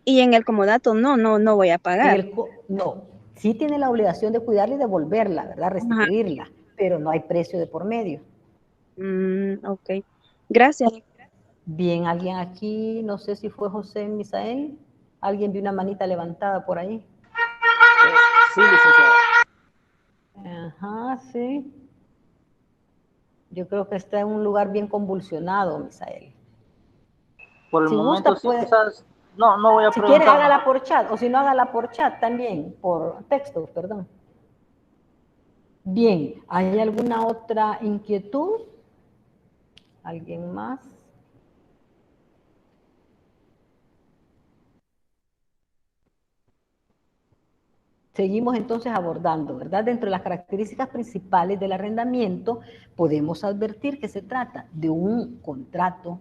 Y en el comodato no voy a pagar. No, sí tiene la obligación de cuidarla y devolverla, ¿verdad? Ajá. Restituirla, pero no hay precio de por medio. Ok. Gracias. Bien, alguien aquí, no sé si fue José Misael, alguien vio una manita levantada por ahí. Sí, licenciada. Ajá, sí. Yo creo que está en un lugar bien convulsionado, Misael. Por el Si momento gusta, sí, puede, quizás no voy a si quiere, preguntar hágala más. por chat, o si no, hágala por chat también, por texto, perdón. Bien, ¿hay alguna otra inquietud? ¿Alguien más? Seguimos entonces abordando, ¿verdad? Dentro de las características principales del arrendamiento, podemos advertir que se trata de un contrato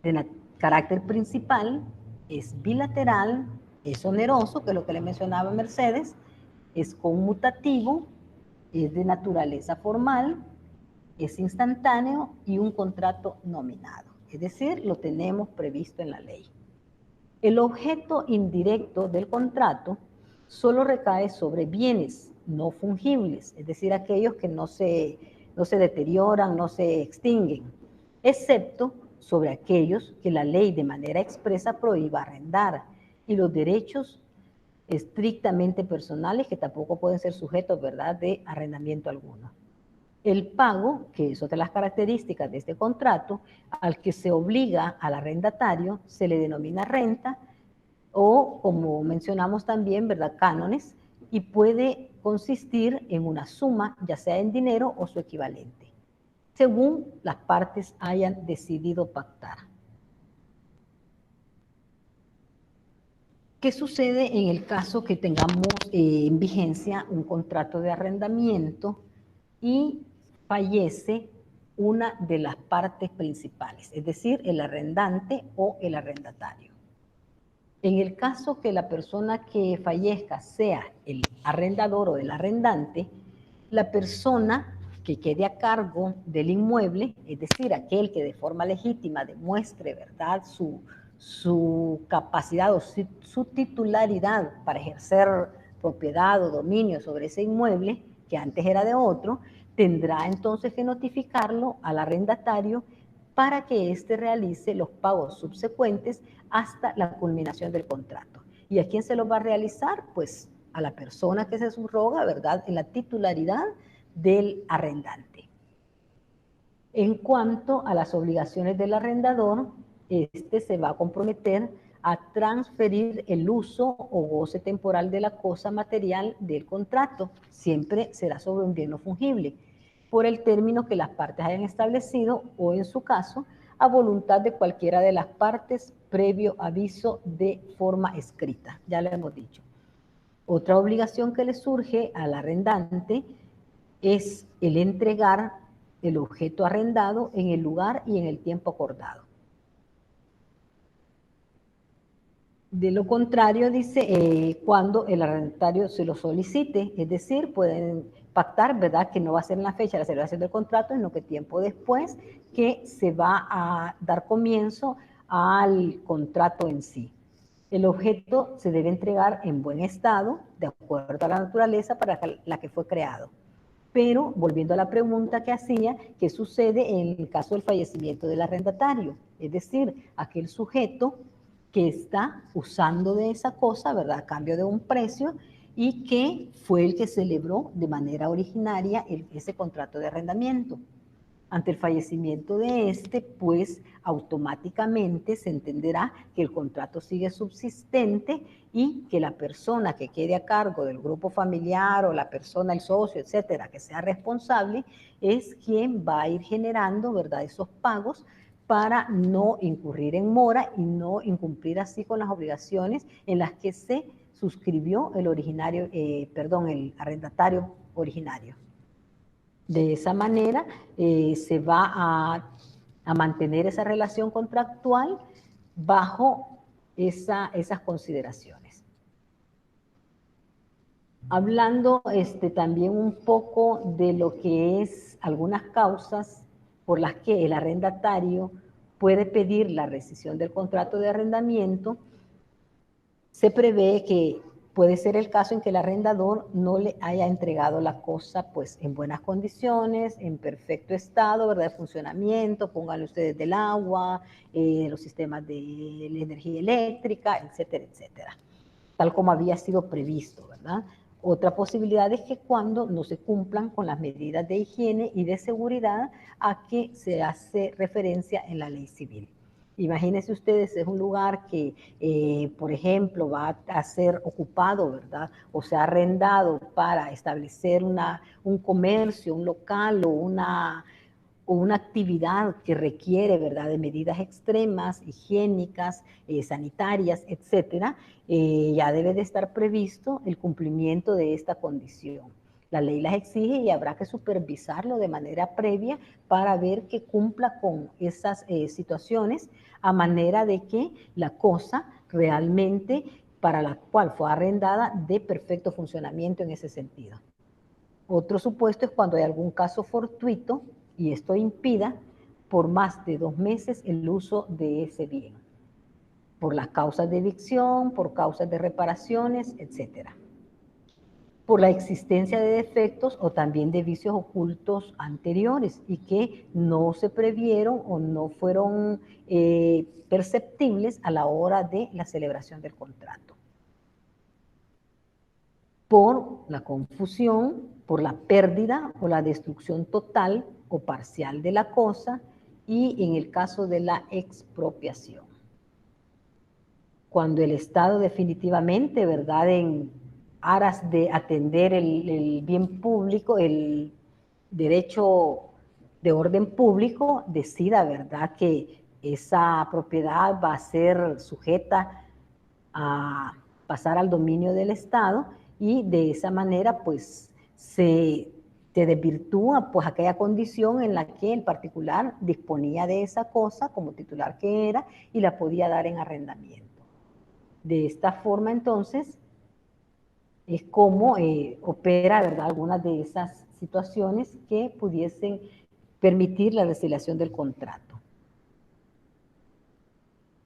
de carácter principal, es bilateral, es oneroso, que es lo que le mencionaba Mercedes, es conmutativo, es de naturaleza formal, es instantáneo y un contrato nominado. Es decir, lo tenemos previsto en la ley. El objeto indirecto del contrato solo recae sobre bienes no fungibles, es decir, aquellos que no se deterioran, no se extinguen, excepto sobre aquellos que la ley de manera expresa prohíba arrendar y los derechos estrictamente personales que tampoco pueden ser sujetos, ¿verdad?, de arrendamiento alguno. El pago, que es otra de las características de este contrato, al que se obliga al arrendatario, se le denomina renta o, como mencionamos también, ¿verdad?, cánones, y puede consistir en una suma, ya sea en dinero o su equivalente, según las partes hayan decidido pactar. ¿Qué sucede en el caso que tengamos en vigencia un contrato de arrendamiento y fallece una de las partes principales, es decir, el arrendante o el arrendatario? En el caso que la persona que fallezca sea el arrendador o el arrendante, la persona que quede a cargo del inmueble, es decir, aquel que de forma legítima demuestre, ¿verdad?, su capacidad o su titularidad para ejercer propiedad o dominio sobre ese inmueble, que antes era de otro, tendrá entonces que notificarlo al arrendatario para que éste realice los pagos subsecuentes hasta la culminación del contrato. ¿Y a quién se los va a realizar? Pues a la persona que se subroga, ¿verdad?, en la titularidad del arrendante. En cuanto a las obligaciones del arrendador, este se va a comprometer a transferir el uso o goce temporal de la cosa material del contrato. Siempre será sobre un bien no fungible, por el término que las partes hayan establecido o, en su caso, a voluntad de cualquiera de las partes previo aviso de forma escrita. Ya lo hemos dicho. Otra obligación que le surge al arrendante es el entregar el objeto arrendado en el lugar y en el tiempo acordado. De lo contrario, dice, cuando el arrendatario se lo solicite, es decir, pueden pactar, ¿verdad?, que no va a ser en la fecha de la celebración del contrato, sino que tiempo después que se va a dar comienzo al contrato en sí. El objeto se debe entregar en buen estado, de acuerdo a la naturaleza para la que fue creado. Pero, volviendo a la pregunta que hacía, ¿qué sucede en el caso del fallecimiento del arrendatario? Es decir, aquel sujeto que está usando de esa cosa, ¿verdad?, a cambio de un precio, y que fue el que celebró de manera originaria ese contrato de arrendamiento. Ante el fallecimiento de este, pues automáticamente se entenderá que el contrato sigue subsistente y que la persona que quede a cargo del grupo familiar o la persona, el socio, etcétera, que sea responsable, es quien va a ir generando, ¿verdad?, esos pagos para no incurrir en mora y no incumplir así con las obligaciones en las que se suscribió el el arrendatario originario. De esa manera se va a mantener esa relación contractual bajo esas consideraciones. Hablando también un poco de lo que es algunas causas por las que el arrendatario puede pedir la rescisión del contrato de arrendamiento, se prevé que puede ser el caso en que el arrendador no le haya entregado la cosa pues en buenas condiciones, en perfecto estado, ¿verdad?, de funcionamiento, pónganle ustedes del agua, los sistemas de la energía eléctrica, etcétera, etcétera, tal como había sido previsto, ¿verdad? Otra posibilidad es que cuando no se cumplan con las medidas de higiene y de seguridad a que se hace referencia en la ley civil. Imagínense ustedes, es un lugar que, por ejemplo, va a ser ocupado, ¿verdad?, o sea, arrendado para establecer un comercio, un local o una actividad que requiere, ¿verdad?, de medidas extremas, higiénicas, sanitarias, etcétera, ya debe de estar previsto el cumplimiento de esta condición. La ley las exige y habrá que supervisarlo de manera previa para ver que cumpla con esas situaciones, a manera de que la cosa realmente para la cual fue arrendada dé perfecto funcionamiento en ese sentido. Otro supuesto es cuando hay algún caso fortuito y esto impida por más de 2 meses el uso de ese bien, por las causas de evicción, por causas de reparaciones, etcétera, por la existencia de defectos o también de vicios ocultos anteriores y que no se previeron o no fueron perceptibles a la hora de la celebración del contrato. Por la confusión, por la pérdida o la destrucción total o parcial de la cosa y en el caso de la expropiación. Cuando el Estado definitivamente, ¿verdad?, en aras de atender el bien público, el derecho de orden público, decida, ¿verdad?, que esa propiedad va a ser sujeta a pasar al dominio del Estado y de esa manera pues se desvirtúa pues aquella condición en la que el particular disponía de esa cosa como titular que era y la podía dar en arrendamiento. De esta forma entonces es como opera, ¿verdad?, algunas de esas situaciones que pudiesen permitir la resiliación del contrato.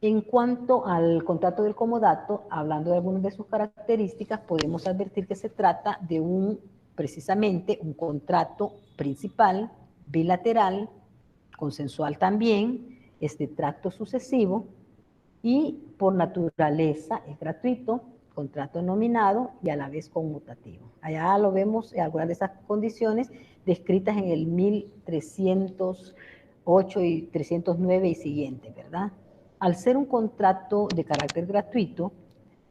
En cuanto al contrato del comodato, hablando de algunas de sus características, podemos advertir que se trata de precisamente un contrato principal, bilateral, consensual también, es de tracto sucesivo y por naturaleza es gratuito, contrato nominado y a la vez conmutativo. Allá lo vemos en algunas de esas condiciones descritas en el 1308 y 309 y siguiente, ¿verdad? Al ser un contrato de carácter gratuito,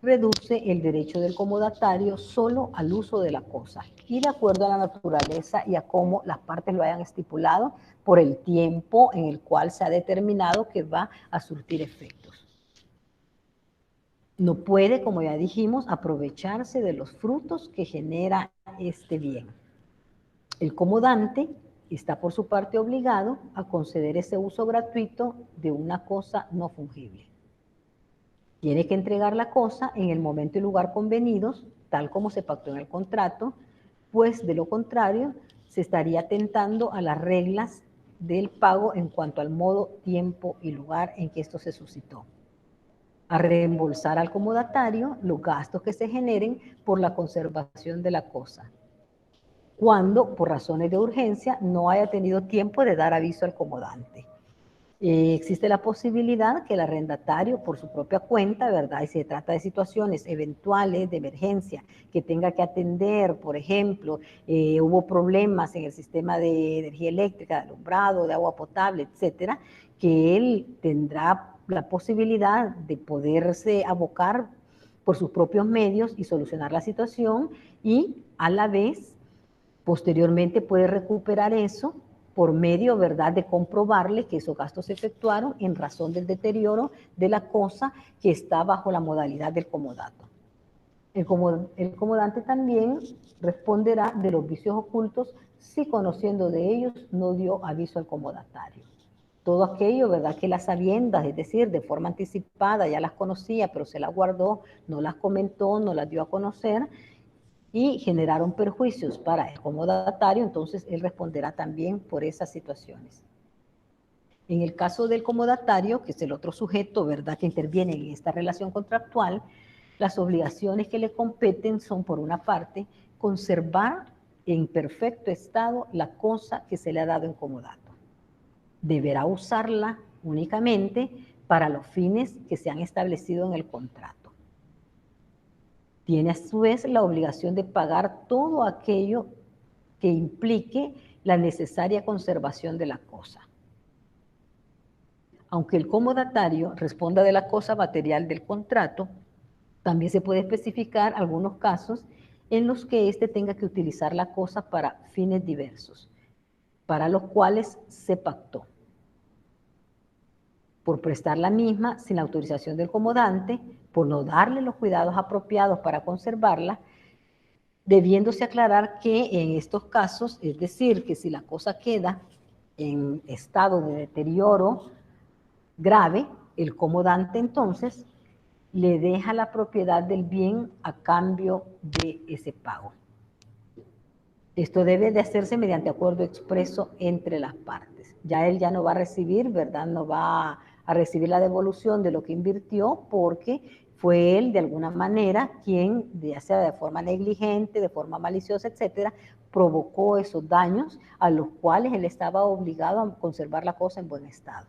reduce el derecho del comodatario solo al uso de la cosa y de acuerdo a la naturaleza y a cómo las partes lo hayan estipulado por el tiempo en el cual se ha determinado que va a surtir efectos. No puede, como ya dijimos, aprovecharse de los frutos que genera este bien. El comodante está por su parte obligado a conceder ese uso gratuito de una cosa no fungible. Tiene que entregar la cosa en el momento y lugar convenidos, tal como se pactó en el contrato, pues de lo contrario se estaría atentando a las reglas del pago en cuanto al modo, tiempo y lugar en que esto se suscitó. A reembolsar al comodatario los gastos que se generen por la conservación de la cosa, cuando por razones de urgencia no haya tenido tiempo de dar aviso al comodante. Existe la posibilidad que el arrendatario, por su propia cuenta, ¿verdad? Y si se trata de situaciones eventuales de emergencia que tenga que atender, por ejemplo, hubo problemas en el sistema de energía eléctrica, de alumbrado, de agua potable, etcétera, que él tendrá la posibilidad de poderse abocar por sus propios medios y solucionar la situación, y a la vez, posteriormente puede recuperar eso por medio, ¿verdad?, de comprobarle que esos gastos se efectuaron en razón del deterioro de la cosa que está bajo la modalidad del comodato. El comodante también responderá de los vicios ocultos si conociendo de ellos no dio aviso al comodatario. Todo aquello, ¿verdad?, que las sabiendas, es decir, de forma anticipada, ya las conocía, pero se las guardó, no las comentó, no las dio a conocer, y generaron perjuicios para el comodatario, entonces él responderá también por esas situaciones. En el caso del comodatario, que es el otro sujeto, ¿verdad?, que interviene en esta relación contractual, las obligaciones que le competen son, por una parte, conservar en perfecto estado la cosa que se le ha dado en comodato. Deberá usarla únicamente para los fines que se han establecido en el contrato. Tiene a su vez la obligación de pagar todo aquello que implique la necesaria conservación de la cosa. Aunque el comodatario responda de la cosa material del contrato, también se puede especificar algunos casos en los que éste tenga que utilizar la cosa para fines diversos, para los cuales se pactó. Por prestar la misma sin la autorización del comodante, por no darle los cuidados apropiados para conservarla, debiéndose aclarar que en estos casos, es decir, que si la cosa queda en estado de deterioro grave, el comodante entonces le deja la propiedad del bien a cambio de ese pago. Esto debe de hacerse mediante acuerdo expreso entre las partes. Ya él ya no va a recibir, ¿verdad? No va a recibir la devolución de lo que invirtió, porque fue él de alguna manera quien, ya sea de forma negligente, de forma maliciosa, etcétera, provocó esos daños a los cuales él estaba obligado a conservar la cosa en buen estado.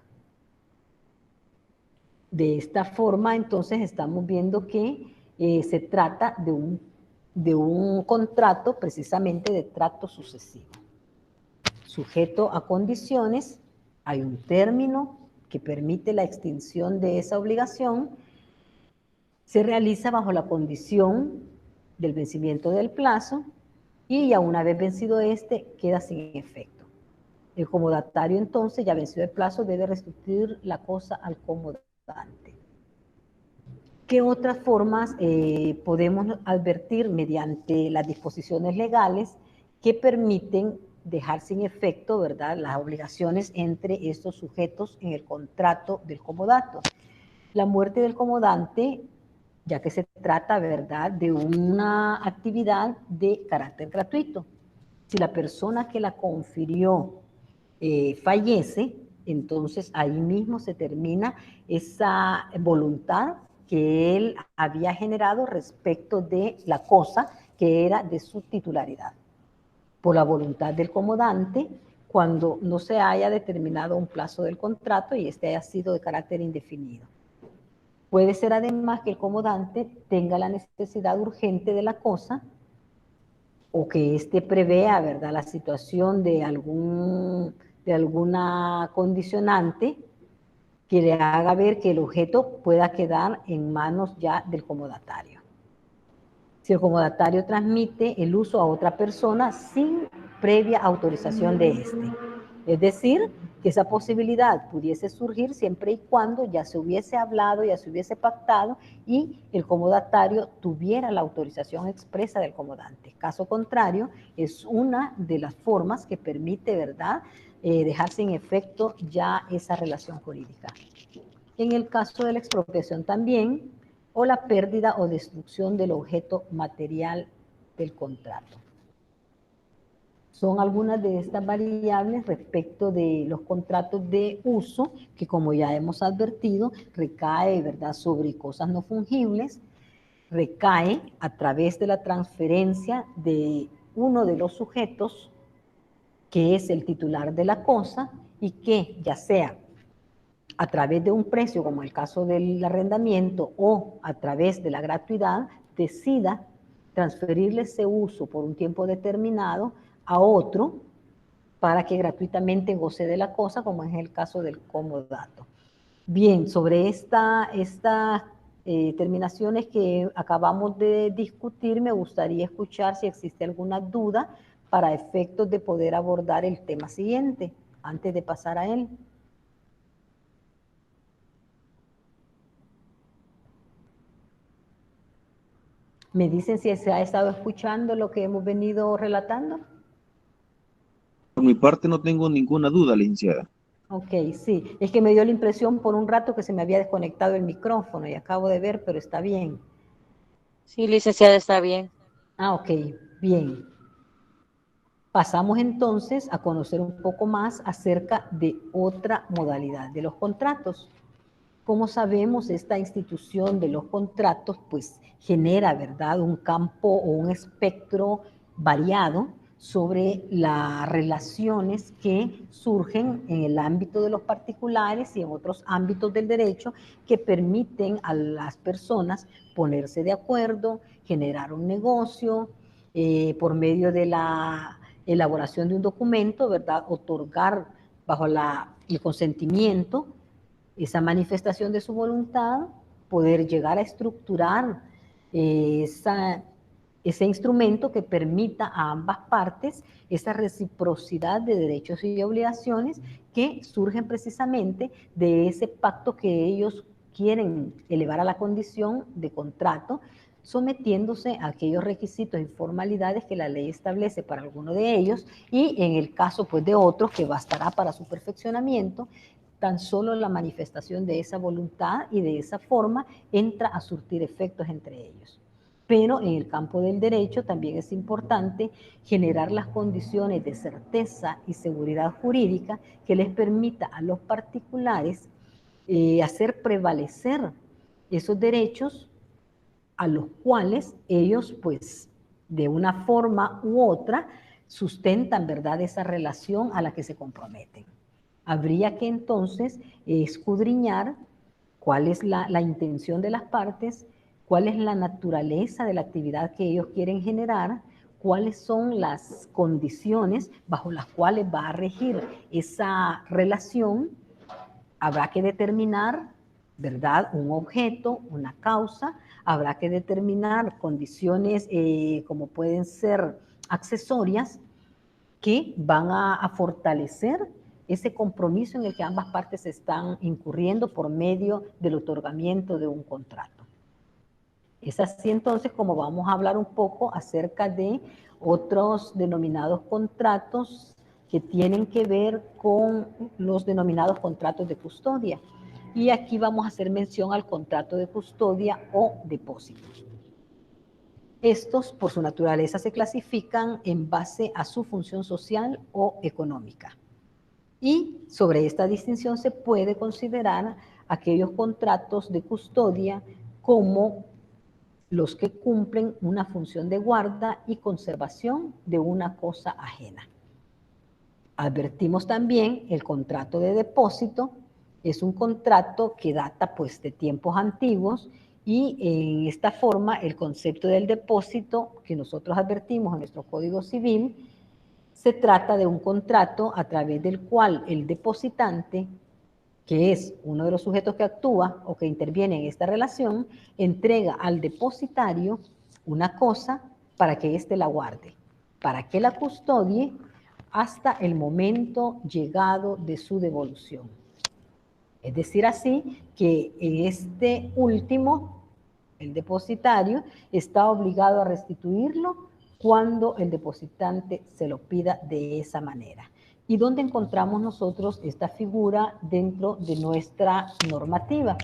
De esta forma, entonces, estamos viendo que se trata de un contrato precisamente de trato sucesivo. Sujeto a condiciones, hay un término que permite la extinción de esa obligación, se realiza bajo la condición del vencimiento del plazo y ya una vez vencido este, queda sin efecto. El comodatario entonces, ya vencido el plazo, debe restituir la cosa al comodante. ¿Qué otras formas podemos advertir mediante las disposiciones legales que permiten dejar sin efecto, ¿verdad?, las obligaciones entre estos sujetos en el contrato del comodato? La muerte del comodante, ya que se trata, ¿verdad?, de una actividad de carácter gratuito. Si la persona que la confirió fallece, entonces ahí mismo se termina esa voluntad que él había generado respecto de la cosa que era de su titularidad. Por la voluntad del comodante, cuando no se haya determinado un plazo del contrato y este haya sido de carácter indefinido. Puede ser además que el comodante tenga la necesidad urgente de la cosa o que éste prevea, ¿verdad?, la situación de alguna condicionante que le haga ver que el objeto pueda quedar en manos ya del comodatario. Si el comodatario transmite el uso a otra persona sin previa autorización de éste. Es decir, que esa posibilidad pudiese surgir siempre y cuando ya se hubiese hablado, ya se hubiese pactado y el comodatario tuviera la autorización expresa del comodante. Caso contrario, es una de las formas que permite, ¿verdad?, dejar sin efecto ya esa relación jurídica. En el caso de la expropiación también, o la pérdida o destrucción del objeto material del contrato. Son algunas de estas variables respecto de los contratos de uso, que como ya hemos advertido, recae, ¿verdad?, sobre cosas no fungibles, recae a través de la transferencia de uno de los sujetos, que es el titular de la cosa, y que ya sea a través de un precio, como el caso del arrendamiento, o a través de la gratuidad, decida transferirle ese uso por un tiempo determinado a otro para que gratuitamente goce de la cosa, como es el caso del comodato. Bien, sobre estas terminaciones que acabamos de discutir, me gustaría escuchar si existe alguna duda para efectos de poder abordar el tema siguiente, antes de pasar a él. ¿Me dicen si se ha estado escuchando lo que hemos venido relatando? Por mi parte no tengo ninguna duda, licenciada. Ok, sí. Es que me dio la impresión por un rato que se me había desconectado el micrófono y acabo de ver, pero está bien. Sí, licenciada, está bien. Ah, ok, bien. Pasamos entonces a conocer un poco más acerca de otra modalidad de los contratos. Como sabemos, esta institución de los contratos pues genera, ¿verdad?, un campo o un espectro variado sobre las relaciones que surgen en el ámbito de los particulares y en otros ámbitos del derecho que permiten a las personas ponerse de acuerdo, generar un negocio, por medio de la elaboración de un documento, ¿verdad?, otorgar bajo el consentimiento esa manifestación de su voluntad, poder llegar a estructurar ese instrumento que permita a ambas partes esa reciprocidad de derechos y obligaciones que surgen precisamente de ese pacto que ellos quieren elevar a la condición de contrato, sometiéndose a aquellos requisitos y formalidades que la ley establece para alguno de ellos y en el caso pues de otros que bastará para su perfeccionamiento. Tan solo la manifestación de esa voluntad y de esa forma entra a surtir efectos entre ellos. Pero en el campo del derecho también es importante generar las condiciones de certeza y seguridad jurídica que les permita a los particulares hacer prevalecer esos derechos a los cuales ellos, pues, de una forma u otra, sustentan, ¿verdad?, esa relación a la que se comprometen. Habría que entonces escudriñar cuál es la intención de las partes, cuál es la naturaleza de la actividad que ellos quieren generar, cuáles son las condiciones bajo las cuales va a regir esa relación. Habrá que determinar, ¿verdad?, un objeto, una causa, habrá que determinar condiciones como pueden ser accesorias que van a fortalecer ese compromiso en el que ambas partes están incurriendo por medio del otorgamiento de un contrato. Es así entonces como vamos a hablar un poco acerca de otros denominados contratos que tienen que ver con los denominados contratos de custodia. Y aquí vamos a hacer mención al contrato de custodia o depósito. Estos, por su naturaleza, se clasifican en base a su función social o económica. Y sobre esta distinción se puede considerar aquellos contratos de custodia como los que cumplen una función de guarda y conservación de una cosa ajena. Advertimos también el contrato de depósito, es un contrato que data pues de tiempos antiguos y en esta forma el concepto del depósito que nosotros advertimos en nuestro Código Civil se trata de un contrato a través del cual el depositante, que es uno de los sujetos que actúa o que interviene en esta relación, entrega al depositario una cosa para que éste la guarde, para que la custodie hasta el momento llegado de su devolución. Es decir, así que este último, el depositario, está obligado a restituirlo cuando el depositante se lo pida de esa manera. ¿Y dónde encontramos nosotros esta figura dentro de nuestra normativa?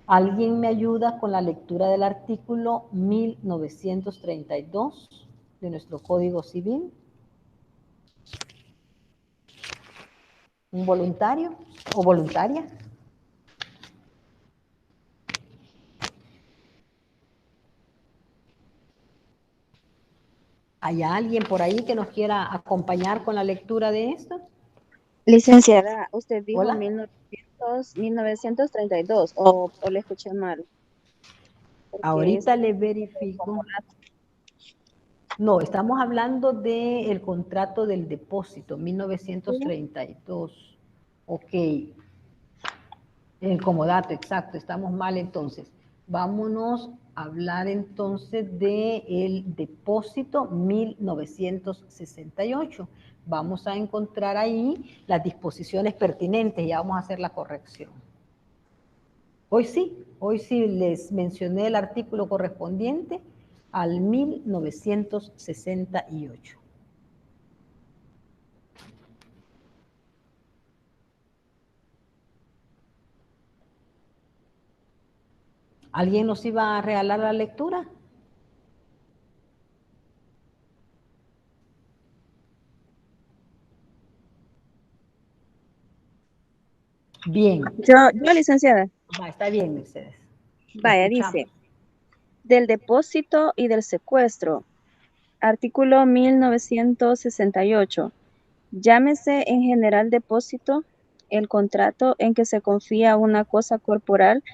¿Alguien me ayuda con la lectura del artículo 1932 de nuestro Código Civil? ¿Un voluntario o voluntaria? ¿Hay alguien por ahí que nos quiera acompañar con la lectura de esto? Licenciada, usted dijo Hola. 1932 o le escuché mal. Porque Ahorita le verifico. No, estamos hablando del contrato del depósito, 1932. Ok. El comodato, exacto, estamos mal entonces. Vámonos a hablar entonces del depósito 1968. Vamos a encontrar ahí las disposiciones pertinentes y ya vamos a hacer la corrección. Hoy sí les mencioné el artículo correspondiente al 1968. ¿Alguien nos iba a regalar la lectura? Bien. Yo, licenciada. Está bien, Mercedes. Vaya, dice, del depósito y del secuestro, artículo 1968. Llámese en general depósito el contrato en que se confía una cosa corporal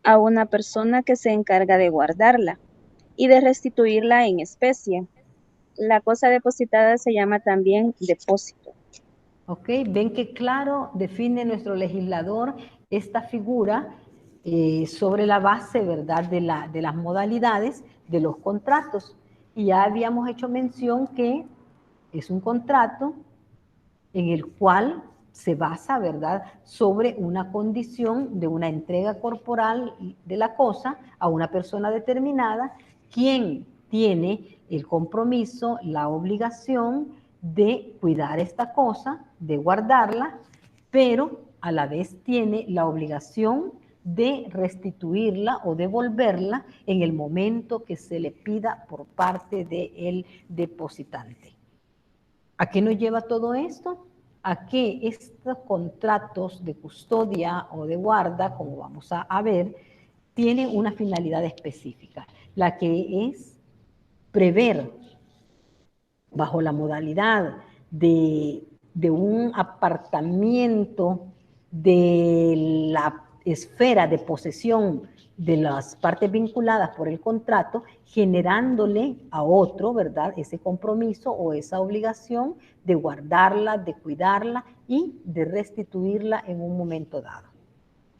a una persona que se encarga de guardarla y de restituirla en especie. La cosa depositada se llama también depósito. Ok, ven que claro define nuestro legislador esta figura sobre la base, ¿verdad?, de las modalidades de los contratos. Y ya habíamos hecho mención que es un contrato en el cual se basa, ¿verdad?, sobre una condición de una entrega corporal de la cosa a una persona determinada, quien tiene el compromiso, la obligación de cuidar esta cosa, de guardarla, pero a la vez tiene la obligación de restituirla o devolverla en el momento que se le pida por parte del depositante. ¿A qué nos lleva todo esto? A que estos contratos de custodia o de guarda, como vamos a ver, tienen una finalidad específica, la que es prever, bajo la modalidad de un apartamiento de la esfera de posesión de las partes vinculadas por el contrato, generándole a otro, ¿verdad?, ese compromiso o esa obligación de guardarla, de cuidarla y de restituirla en un momento dado.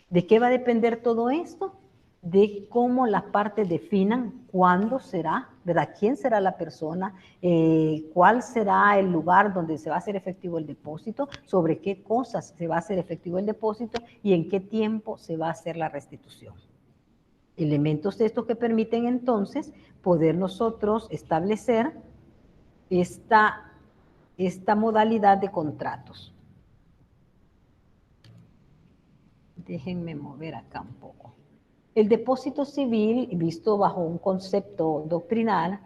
¿De qué va a depender todo esto? De cómo las partes definan cuándo será, ¿verdad?, quién será la persona, cuál será el lugar donde se va a hacer efectivo el depósito, sobre qué cosas se va a hacer efectivo el depósito y en qué tiempo se va a hacer la restitución. Elementos de estos que permiten entonces poder nosotros establecer esta modalidad de contratos. Déjenme mover acá un poco. El depósito civil, visto bajo un concepto doctrinal,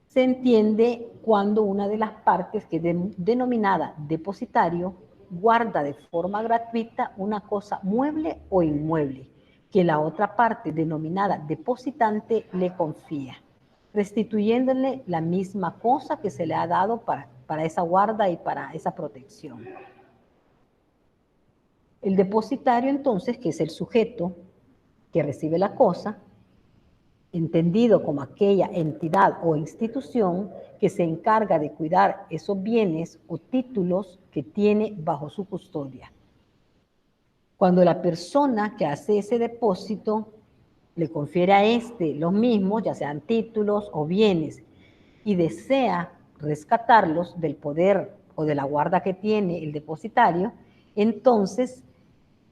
se entiende cuando una de las partes, que es denominada depositario, guarda de forma gratuita una cosa mueble o inmueble, que la otra parte, denominada depositante, le confía, restituyéndole la misma cosa que se le ha dado para esa guarda y para esa protección. El depositario, entonces, que es el sujeto que recibe la cosa, entendido como aquella entidad o institución que se encarga de cuidar esos bienes o títulos que tiene bajo su custodia. Cuando la persona que hace ese depósito le confiere a este los mismos, ya sean títulos o bienes, y desea rescatarlos del poder o de la guarda que tiene el depositario, entonces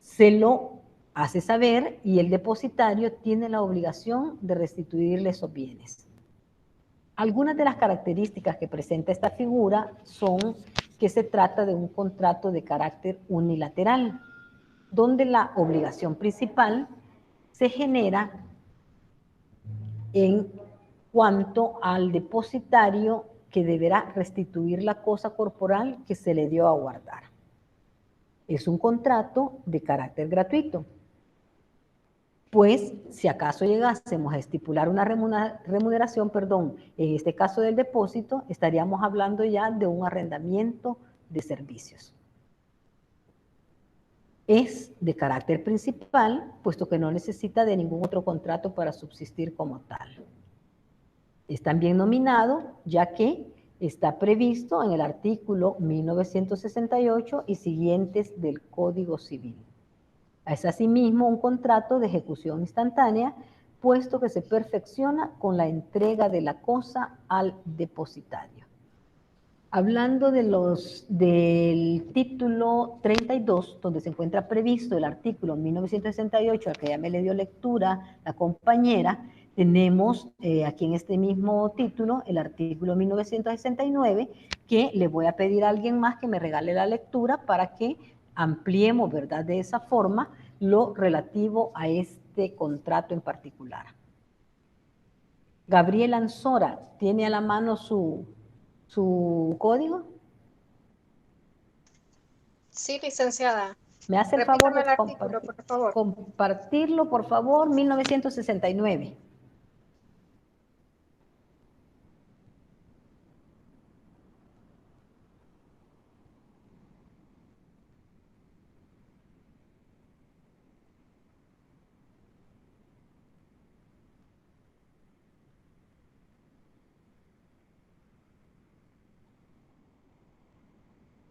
se lo hace saber y el depositario tiene la obligación de restituirle esos bienes. Algunas de las características que presenta esta figura son que se trata de un contrato de carácter unilateral, donde la obligación principal se genera en cuanto al depositario que deberá restituir la cosa corporal que se le dio a guardar. Es un contrato de carácter gratuito. Pues, si acaso llegásemos a estipular una remuneración, en este caso del depósito, estaríamos hablando ya de un arrendamiento de servicios. Es de carácter principal, puesto que no necesita de ningún otro contrato para subsistir como tal. Es también nominado, ya que está previsto en el artículo 1968 y siguientes del Código Civil. Es asimismo un contrato de ejecución instantánea, puesto que se perfecciona con la entrega de la cosa al depositario. Hablando del título 32, donde se encuentra previsto el artículo 1968, al que ya me le dio lectura la compañera, tenemos aquí en este mismo título el artículo 1969, que le voy a pedir a alguien más que me regale la lectura para que ampliemos, ¿verdad?, de esa forma lo relativo a este contrato en particular. Gabriel Ansora, ¿tiene a la mano su código? Sí, licenciada. ¿Me hace el favor de artículo, por favor. compartirlo, por favor? 1969.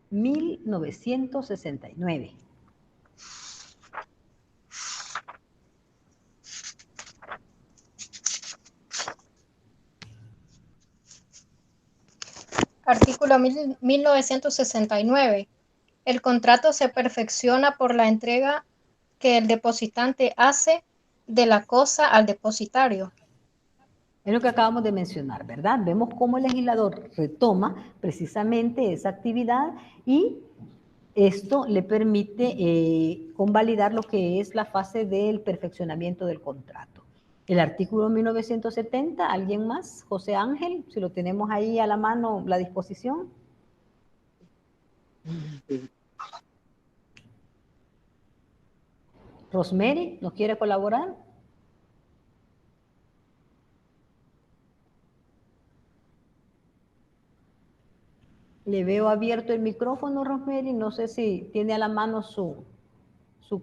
(1969) Artículo 1969. El contrato se perfecciona por la entrega que el depositante hace de la cosa al depositario. Es lo que acabamos de mencionar, ¿verdad? Vemos cómo el legislador retoma precisamente esa actividad y esto le permite convalidar lo que es la fase del perfeccionamiento del contrato. El artículo 1970, ¿alguien más? José Ángel, si lo tenemos ahí a la mano, la disposición. Rosemary, ¿nos quiere colaborar? Le veo abierto el micrófono, Rosemary, no sé si tiene a la mano su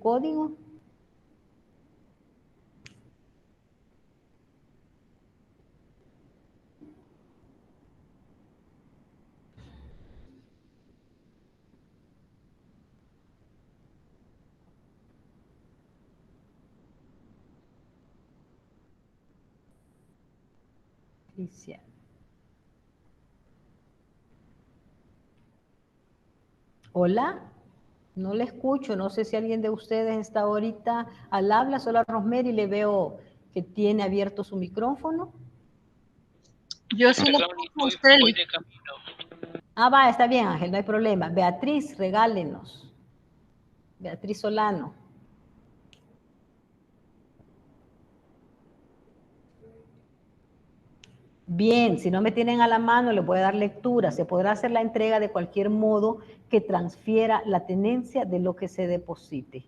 código. Cristian. Hola, no le escucho, no sé si alguien de ustedes está ahorita al habla, solo a Rosemary le veo que tiene abierto su micrófono. Yo sí lo escucho, usted. Ah, va, está bien, Ángel, no hay problema. Beatriz, regálenos. Beatriz Solano. Bien, si no me tienen a la mano, les voy a dar lectura. Se podrá hacer la entrega de cualquier modo que transfiera la tenencia de lo que se deposite.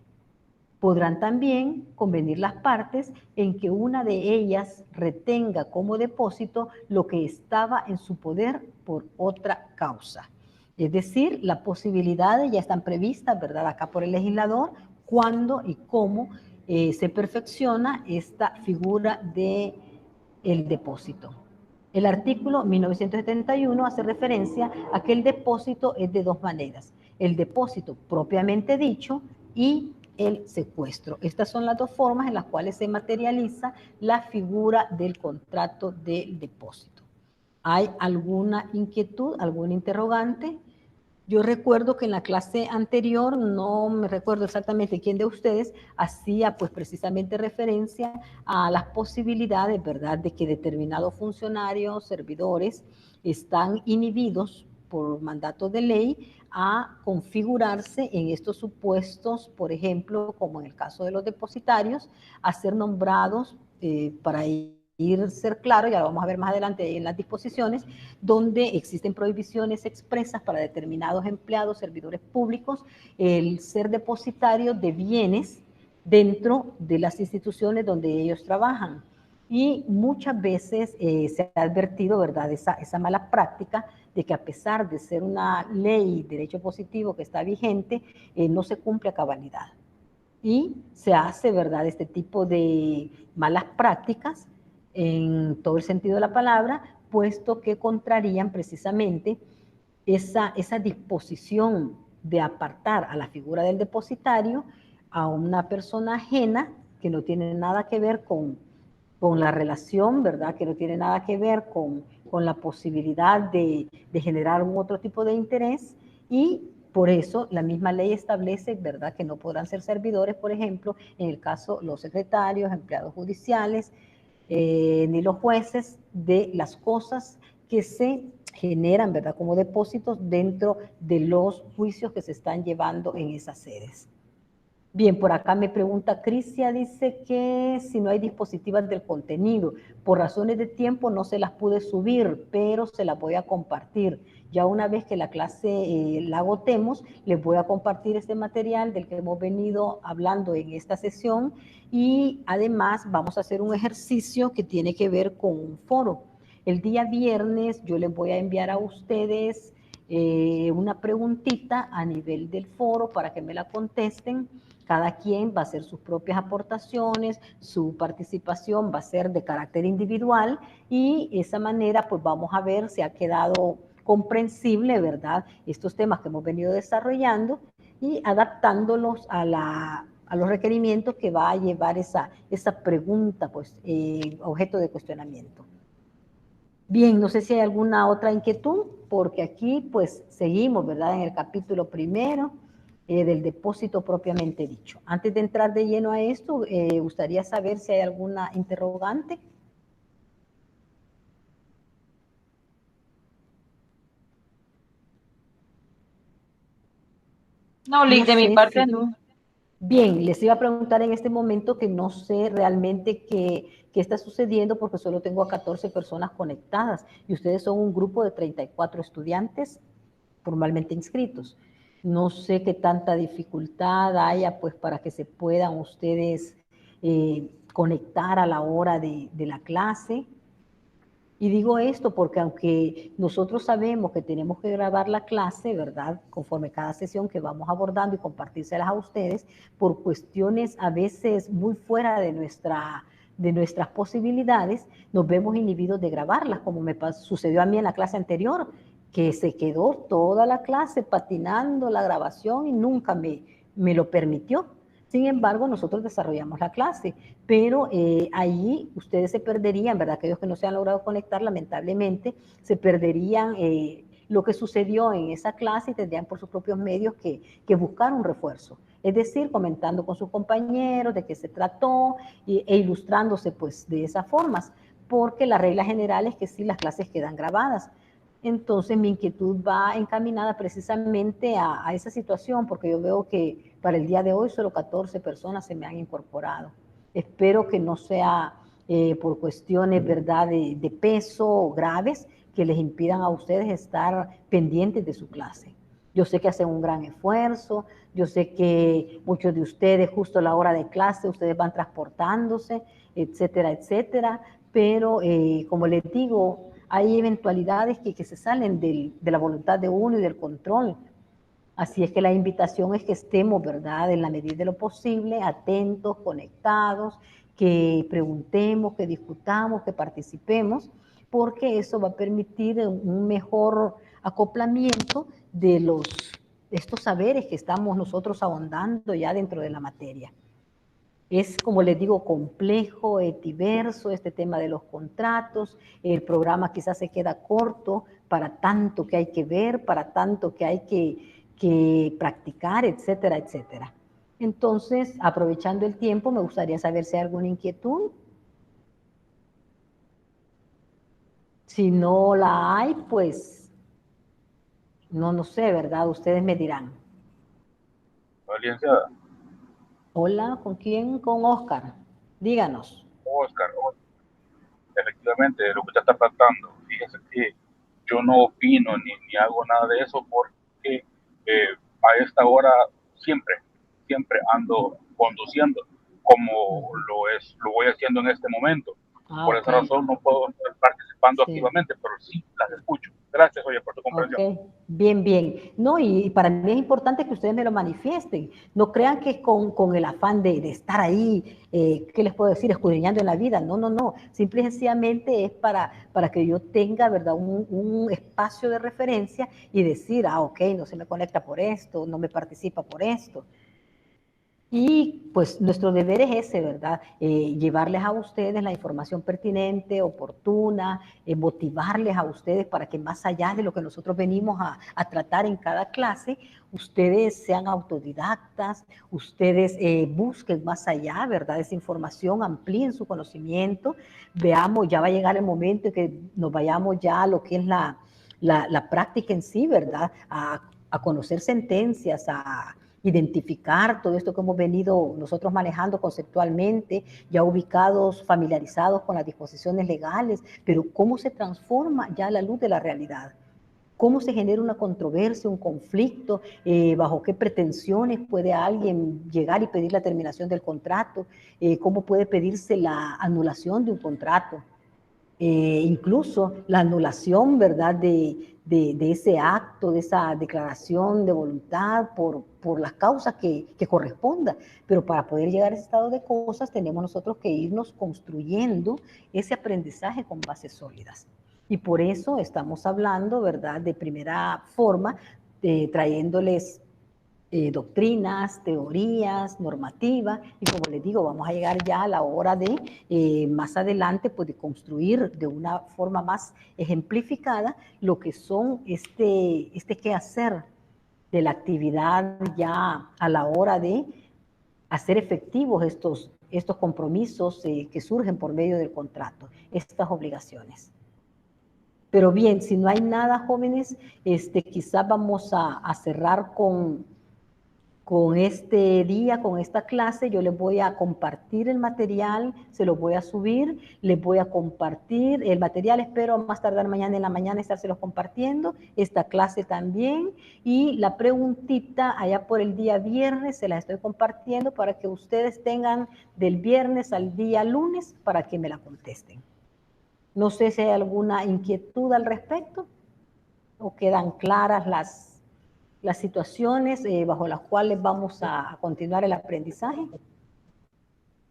Podrán también convenir las partes en que una de ellas retenga como depósito lo que estaba en su poder por otra causa. Es decir, las posibilidades ya están previstas, ¿verdad?, acá por el legislador, cuándo y cómo se perfecciona esta figura del depósito. El artículo 1971 hace referencia a que el depósito es de dos maneras: el depósito propiamente dicho y el secuestro. Estas son las dos formas en las cuales se materializa la figura del contrato del depósito. ¿Hay alguna inquietud, algún interrogante? Yo recuerdo que en la clase anterior, no me recuerdo exactamente quién de ustedes, hacía pues precisamente referencia a las posibilidades, ¿verdad?, de que determinados funcionarios, servidores, están inhibidos por mandato de ley a configurarse en estos supuestos, por ejemplo, como en el caso de los depositarios, a ser nombrados para ser claro, ya lo vamos a ver más adelante en las disposiciones, donde existen prohibiciones expresas para determinados empleados, servidores públicos, el ser depositario de bienes dentro de las instituciones donde ellos trabajan. Y muchas veces se ha advertido, ¿verdad?, esa mala práctica de que a pesar de ser una ley de derecho positivo que está vigente, no se cumple a cabalidad. Y se hace, ¿verdad?, este tipo de malas prácticas en todo el sentido de la palabra, puesto que contrarían precisamente esa disposición de apartar a la figura del depositario a una persona ajena que no tiene nada que ver con la relación, ¿verdad?, que no tiene nada que ver con la posibilidad de generar algún otro tipo de interés, y por eso la misma ley establece, ¿verdad?, que no podrán ser servidores, por ejemplo, en el caso los secretarios, empleados judiciales, ni los jueces, de las cosas que se generan, ¿verdad?, como depósitos dentro de los juicios que se están llevando en esas sedes. Bien, por acá me pregunta Crisia, dice que si no hay dispositivas del contenido, por razones de tiempo no se las pude subir, pero se las voy a compartir. Ya una vez que la clase la agotemos, les voy a compartir este material del que hemos venido hablando en esta sesión, y además vamos a hacer un ejercicio que tiene que ver con un foro. El día viernes yo les voy a enviar a ustedes una preguntita a nivel del foro para que me la contesten. Cada quien va a hacer sus propias aportaciones, su participación va a ser de carácter individual, y de esa manera pues vamos a ver si ha quedado comprensible, ¿verdad?, estos temas que hemos venido desarrollando y adaptándolos a los requerimientos que va a llevar esa pregunta, pues, objeto de cuestionamiento. Bien, no sé si hay alguna otra inquietud, porque aquí pues seguimos, ¿verdad?, en el capítulo primero del depósito propiamente dicho. Antes de entrar de lleno a esto, gustaría saber si hay alguna interrogante. No, Liz, de mi parte no. Bien, les iba a preguntar en este momento que no sé realmente qué está sucediendo, porque solo tengo a 14 personas conectadas y ustedes son un grupo de 34 estudiantes formalmente inscritos. No sé qué tanta dificultad haya pues para que se puedan ustedes conectar a la hora de la clase. Y digo esto porque aunque nosotros sabemos que tenemos que grabar la clase, ¿verdad?, conforme cada sesión que vamos abordando y compartírselas a ustedes, por cuestiones a veces muy fuera de nuestras posibilidades, nos vemos inhibidos de grabarlas, como me sucedió a mí en la clase anterior, que se quedó toda la clase patinando la grabación y nunca me lo permitió. Sin embargo, nosotros desarrollamos la clase, pero allí ustedes se perderían, ¿verdad? Aquellos que no se han logrado conectar, lamentablemente, se perderían lo que sucedió en esa clase y tendrían por sus propios medios que buscar un refuerzo. Es decir, comentando con sus compañeros de qué se trató e ilustrándose pues de esas formas, porque la regla general es que sí, las clases quedan grabadas. Entonces mi inquietud va encaminada precisamente a esa situación, porque yo veo que para el día de hoy solo 14 personas se me han incorporado. Espero que no sea por cuestiones, ¿verdad?, de peso graves que les impidan a ustedes estar pendientes de su clase. Yo sé que hacen un gran esfuerzo, yo sé que muchos de ustedes justo a la hora de clase ustedes van transportándose, etcétera, etcétera, pero como les digo, hay eventualidades que se salen de la voluntad de uno y del control. Así es que la invitación es que estemos, ¿verdad?, en la medida de lo posible, atentos, conectados, que preguntemos, que discutamos, que participemos, porque eso va a permitir un mejor acoplamiento de estos saberes que estamos nosotros ahondando ya dentro de la materia. Es, como les digo, complejo, es diverso este tema de los contratos. El programa quizás se queda corto para tanto que hay que ver, para tanto que hay que practicar, etcétera, etcétera. Entonces, aprovechando el tiempo, me gustaría saber si hay alguna inquietud. Si no la hay, pues no sé, ¿verdad? Ustedes me dirán. Licenciada, Hola, ¿con quién? Con Oscar. Díganos. Oscar, efectivamente, lo que usted está tratando, fíjese que yo no opino ni hago nada de eso porque a esta hora siempre ando conduciendo como lo voy haciendo en este momento. Por esa razón no puedo estar participando activamente, pero sí las escucho. Gracias, oye, por tu comprensión. Ok, bien, bien. No, y para mí es importante que ustedes me lo manifiesten. No crean que es con el afán de estar ahí, ¿qué les puedo decir? Escudriñando en la vida. No. Simple y sencillamente es para que yo tenga, ¿verdad? Un espacio de referencia y decir, ok, no se me conecta por esto, no me participa por esto. Y pues nuestro deber es ese, ¿verdad? Llevarles a ustedes la información pertinente, oportuna, motivarles a ustedes para que más allá de lo que nosotros venimos a tratar en cada clase, ustedes sean autodidactas, ustedes busquen más allá, ¿verdad? Esa información, amplíen su conocimiento, veamos, ya va a llegar el momento en que nos vayamos ya a lo que es la práctica en sí, ¿verdad? A conocer sentencias, a identificar todo esto que hemos venido nosotros manejando conceptualmente, ya ubicados, familiarizados con las disposiciones legales, pero cómo se transforma ya a la luz de la realidad. ¿Cómo se genera una controversia, un conflicto? ¿Bajo qué pretensiones puede alguien llegar y pedir la terminación del contrato? ¿Cómo puede pedirse la anulación de un contrato? Incluso la anulación, ¿verdad?, de ese acto, de esa declaración de voluntad por las causas que corresponda. Pero para poder llegar a ese estado de cosas tenemos nosotros que irnos construyendo ese aprendizaje con bases sólidas. Y por eso estamos hablando, ¿verdad?, de primera forma, trayéndoles doctrinas, teorías, normativa, y como les digo, vamos a llegar ya a la hora de más adelante, pues de construir de una forma más ejemplificada lo que son este quehacer de la actividad ya a la hora de hacer efectivos estos compromisos que surgen por medio del contrato, estas obligaciones. Pero bien, si no hay nada, jóvenes, quizás vamos a cerrar con este día, con esta clase. Yo les voy a compartir el material, se los voy a subir, les voy a compartir el material, espero más tardar mañana en la mañana estárselos compartiendo, esta clase también, y la preguntita allá por el día viernes se la estoy compartiendo para que ustedes tengan del viernes al día lunes para que me la contesten. No sé si hay alguna inquietud al respecto o quedan claras las situaciones bajo las cuales vamos a continuar el aprendizaje.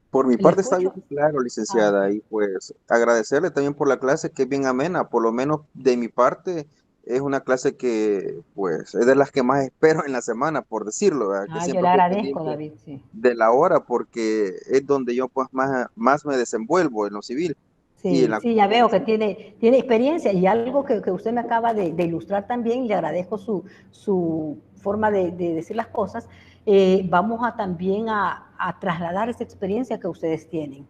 Por mi parte está bien claro, licenciada, y pues agradecerle también por la clase que es bien amena, por lo menos de mi parte es una clase que pues es de las que más espero en la semana, por decirlo, ¿verdad? Que yo siempre le estoy agradezco, pendiente David, sí. de la hora porque es donde yo pues más me desenvuelvo en lo civil. Sí, ya veo que tiene experiencia y algo que usted me acaba de ilustrar también, le agradezco su forma de decir las cosas. Vamos también a trasladar esa experiencia que ustedes tienen.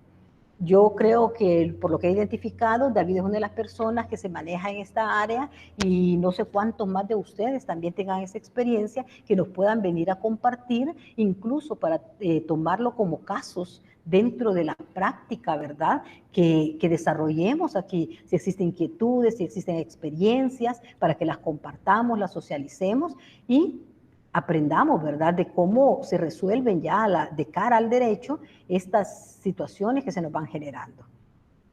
Yo creo que, por lo que he identificado, David es una de las personas que se maneja en esta área y no sé cuántos más de ustedes también tengan esa experiencia que nos puedan venir a compartir, incluso para tomarlo como casos dentro de la práctica, ¿verdad? Que desarrollemos aquí, si existen inquietudes, si existen experiencias, para que las compartamos, las socialicemos y aprendamos, ¿verdad?, de cómo se resuelven ya de cara al derecho estas situaciones que se nos van generando.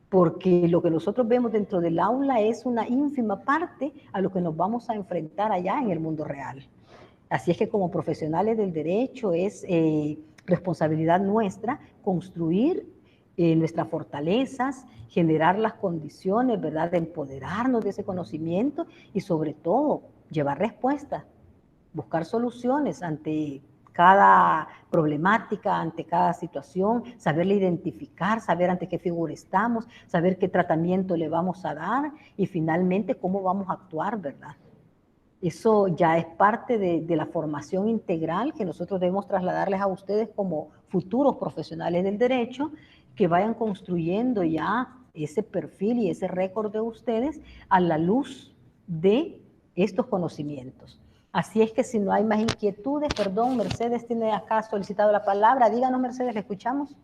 Porque lo que nosotros vemos dentro del aula es una ínfima parte a lo que nos vamos a enfrentar allá en el mundo real. Así es que como profesionales del derecho es responsabilidad nuestra construir nuestras fortalezas, generar las condiciones, ¿verdad?, de empoderarnos de ese conocimiento y sobre todo llevar respuestas, buscar soluciones ante cada problemática, ante cada situación, saberle identificar, saber ante qué figura estamos, saber qué tratamiento le vamos a dar y finalmente cómo vamos a actuar, ¿verdad? Eso ya es parte de la formación integral que nosotros debemos trasladarles a ustedes como futuros profesionales del derecho, que vayan construyendo ya ese perfil y ese récord de ustedes a la luz de estos conocimientos. Así es que si no hay más inquietudes, perdón, Mercedes tiene acá solicitado la palabra. Díganos, Mercedes, ¿le escuchamos?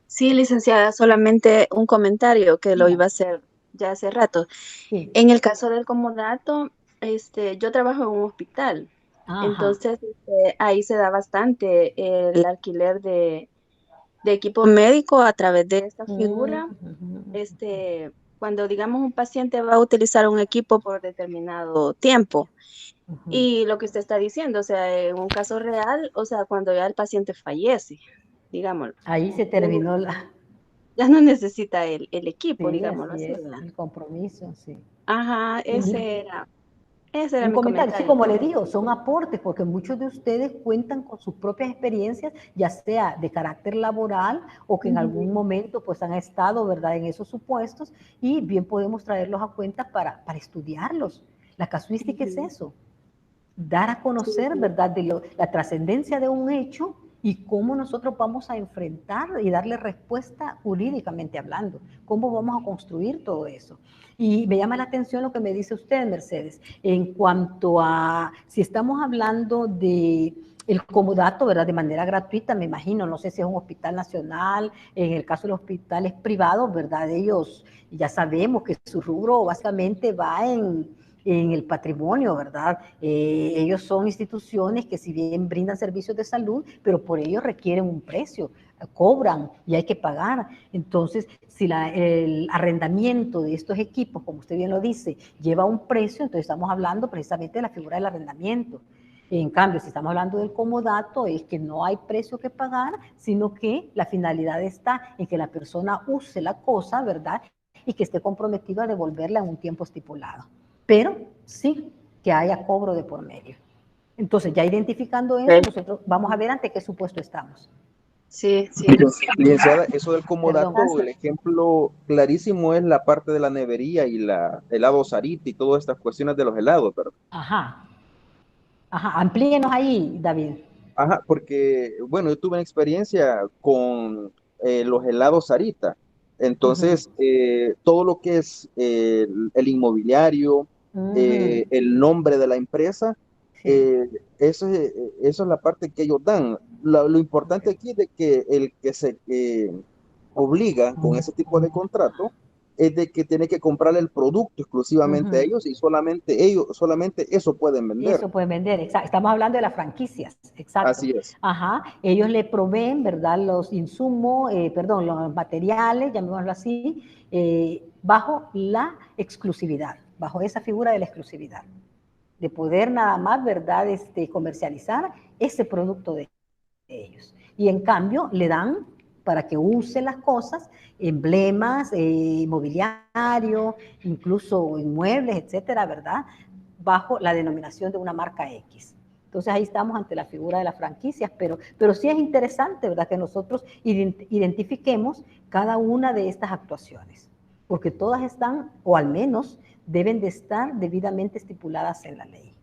Sí, licenciada, solamente un comentario que lo iba a hacer ya hace rato. Sí. En el caso del comodato, yo trabajo en un hospital, Ajá. entonces ahí se da bastante el alquiler de equipo médico a través de esta figura. Cuando digamos un paciente va a utilizar un equipo por determinado tiempo, y lo que usted está diciendo, o sea, en un caso real, o sea, cuando ya el paciente fallece, digámoslo. Ahí se terminó ya no necesita el equipo, sí, digámoslo así, es, ¿verdad? el compromiso, sí. Ajá, ese era Un mi comentario. Sí, comentario. como le digo, son aportes porque muchos de ustedes cuentan con sus propias experiencias, ya sea de carácter laboral o que en algún momento pues han estado, ¿verdad?, en esos supuestos y bien podemos traerlos a cuenta para estudiarlos. La casuística es eso, dar a conocer, ¿verdad?, de la trascendencia de un hecho y cómo nosotros vamos a enfrentar y darle respuesta jurídicamente hablando, cómo vamos a construir todo eso. Y me llama la atención lo que me dice usted, Mercedes, en cuanto a si estamos hablando de el comodato, ¿verdad?, de manera gratuita, me imagino, no sé si es un hospital nacional, en el caso de los hospitales privados, ¿verdad?, ellos ya sabemos que su rubro básicamente va en el patrimonio, ¿verdad? Ellos son instituciones que si bien brindan servicios de salud, pero por ello requieren un precio, cobran y hay que pagar. Entonces, si el arrendamiento de estos equipos, como usted bien lo dice, lleva un precio, entonces estamos hablando precisamente de la figura del arrendamiento. En cambio, si estamos hablando del comodato, es que no hay precio que pagar, sino que la finalidad está en que la persona use la cosa, ¿verdad? Y que esté comprometida a devolverla en un tiempo estipulado. Pero sí que haya cobro de por medio. Entonces, ya identificando eso, nosotros vamos a ver ante qué supuesto estamos. Sí, sí. Licenciada, eso del comodato, Perdón. el ejemplo clarísimo es la parte de la nevería y la helado Sarita y todas estas cuestiones de los helados, ¿verdad? Ajá. Ajá, amplíenos ahí, David. Ajá, porque, bueno, yo tuve una experiencia con los helados Sarita. Entonces, todo lo que es el inmobiliario, el nombre de la empresa, eso es la parte que ellos dan. Lo importante aquí es de que el que se obliga con ese tipo de contrato es de que tiene que comprar el producto exclusivamente a ellos y solamente eso pueden vender. Eso pueden vender, exacto. Estamos hablando de las franquicias, exacto. Así es. Ajá, ellos le proveen, ¿verdad?, los insumos, los materiales, llamémoslo así, bajo la exclusividad, bajo esa figura de la exclusividad, de poder nada más, ¿verdad?, comercializar ese producto de ellos. Y en cambio le dan para que use las cosas, emblemas, mobiliario, incluso inmuebles, etcétera, ¿verdad?, bajo la denominación de una marca X. Entonces ahí estamos ante la figura de las franquicias, pero sí es interesante, ¿verdad?, que nosotros identifiquemos cada una de estas actuaciones, porque todas están, o al menos deben de estar debidamente estipuladas en la ley.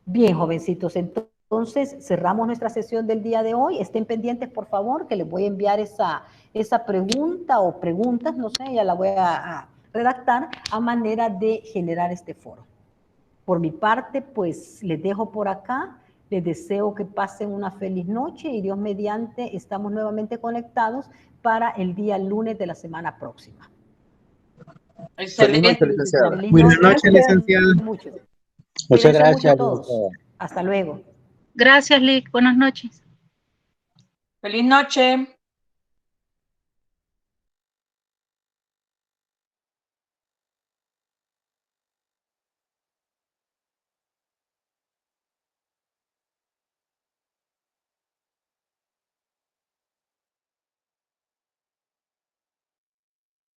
Bien, jovencitos, entonces cerramos nuestra sesión del día de hoy. Estén pendientes, por favor, que les voy a enviar esa pregunta o preguntas, no sé, ya la voy a redactar a manera de generar este foro. Por mi parte, pues les dejo por acá. Les deseo que pasen una feliz noche y Dios mediante estamos nuevamente conectados para el día lunes de la semana próxima. Excelente. Buenas noches, licenciada. Muchas gracias a todos. Hasta luego. Gracias, Lick. Buenas noches. Feliz noche.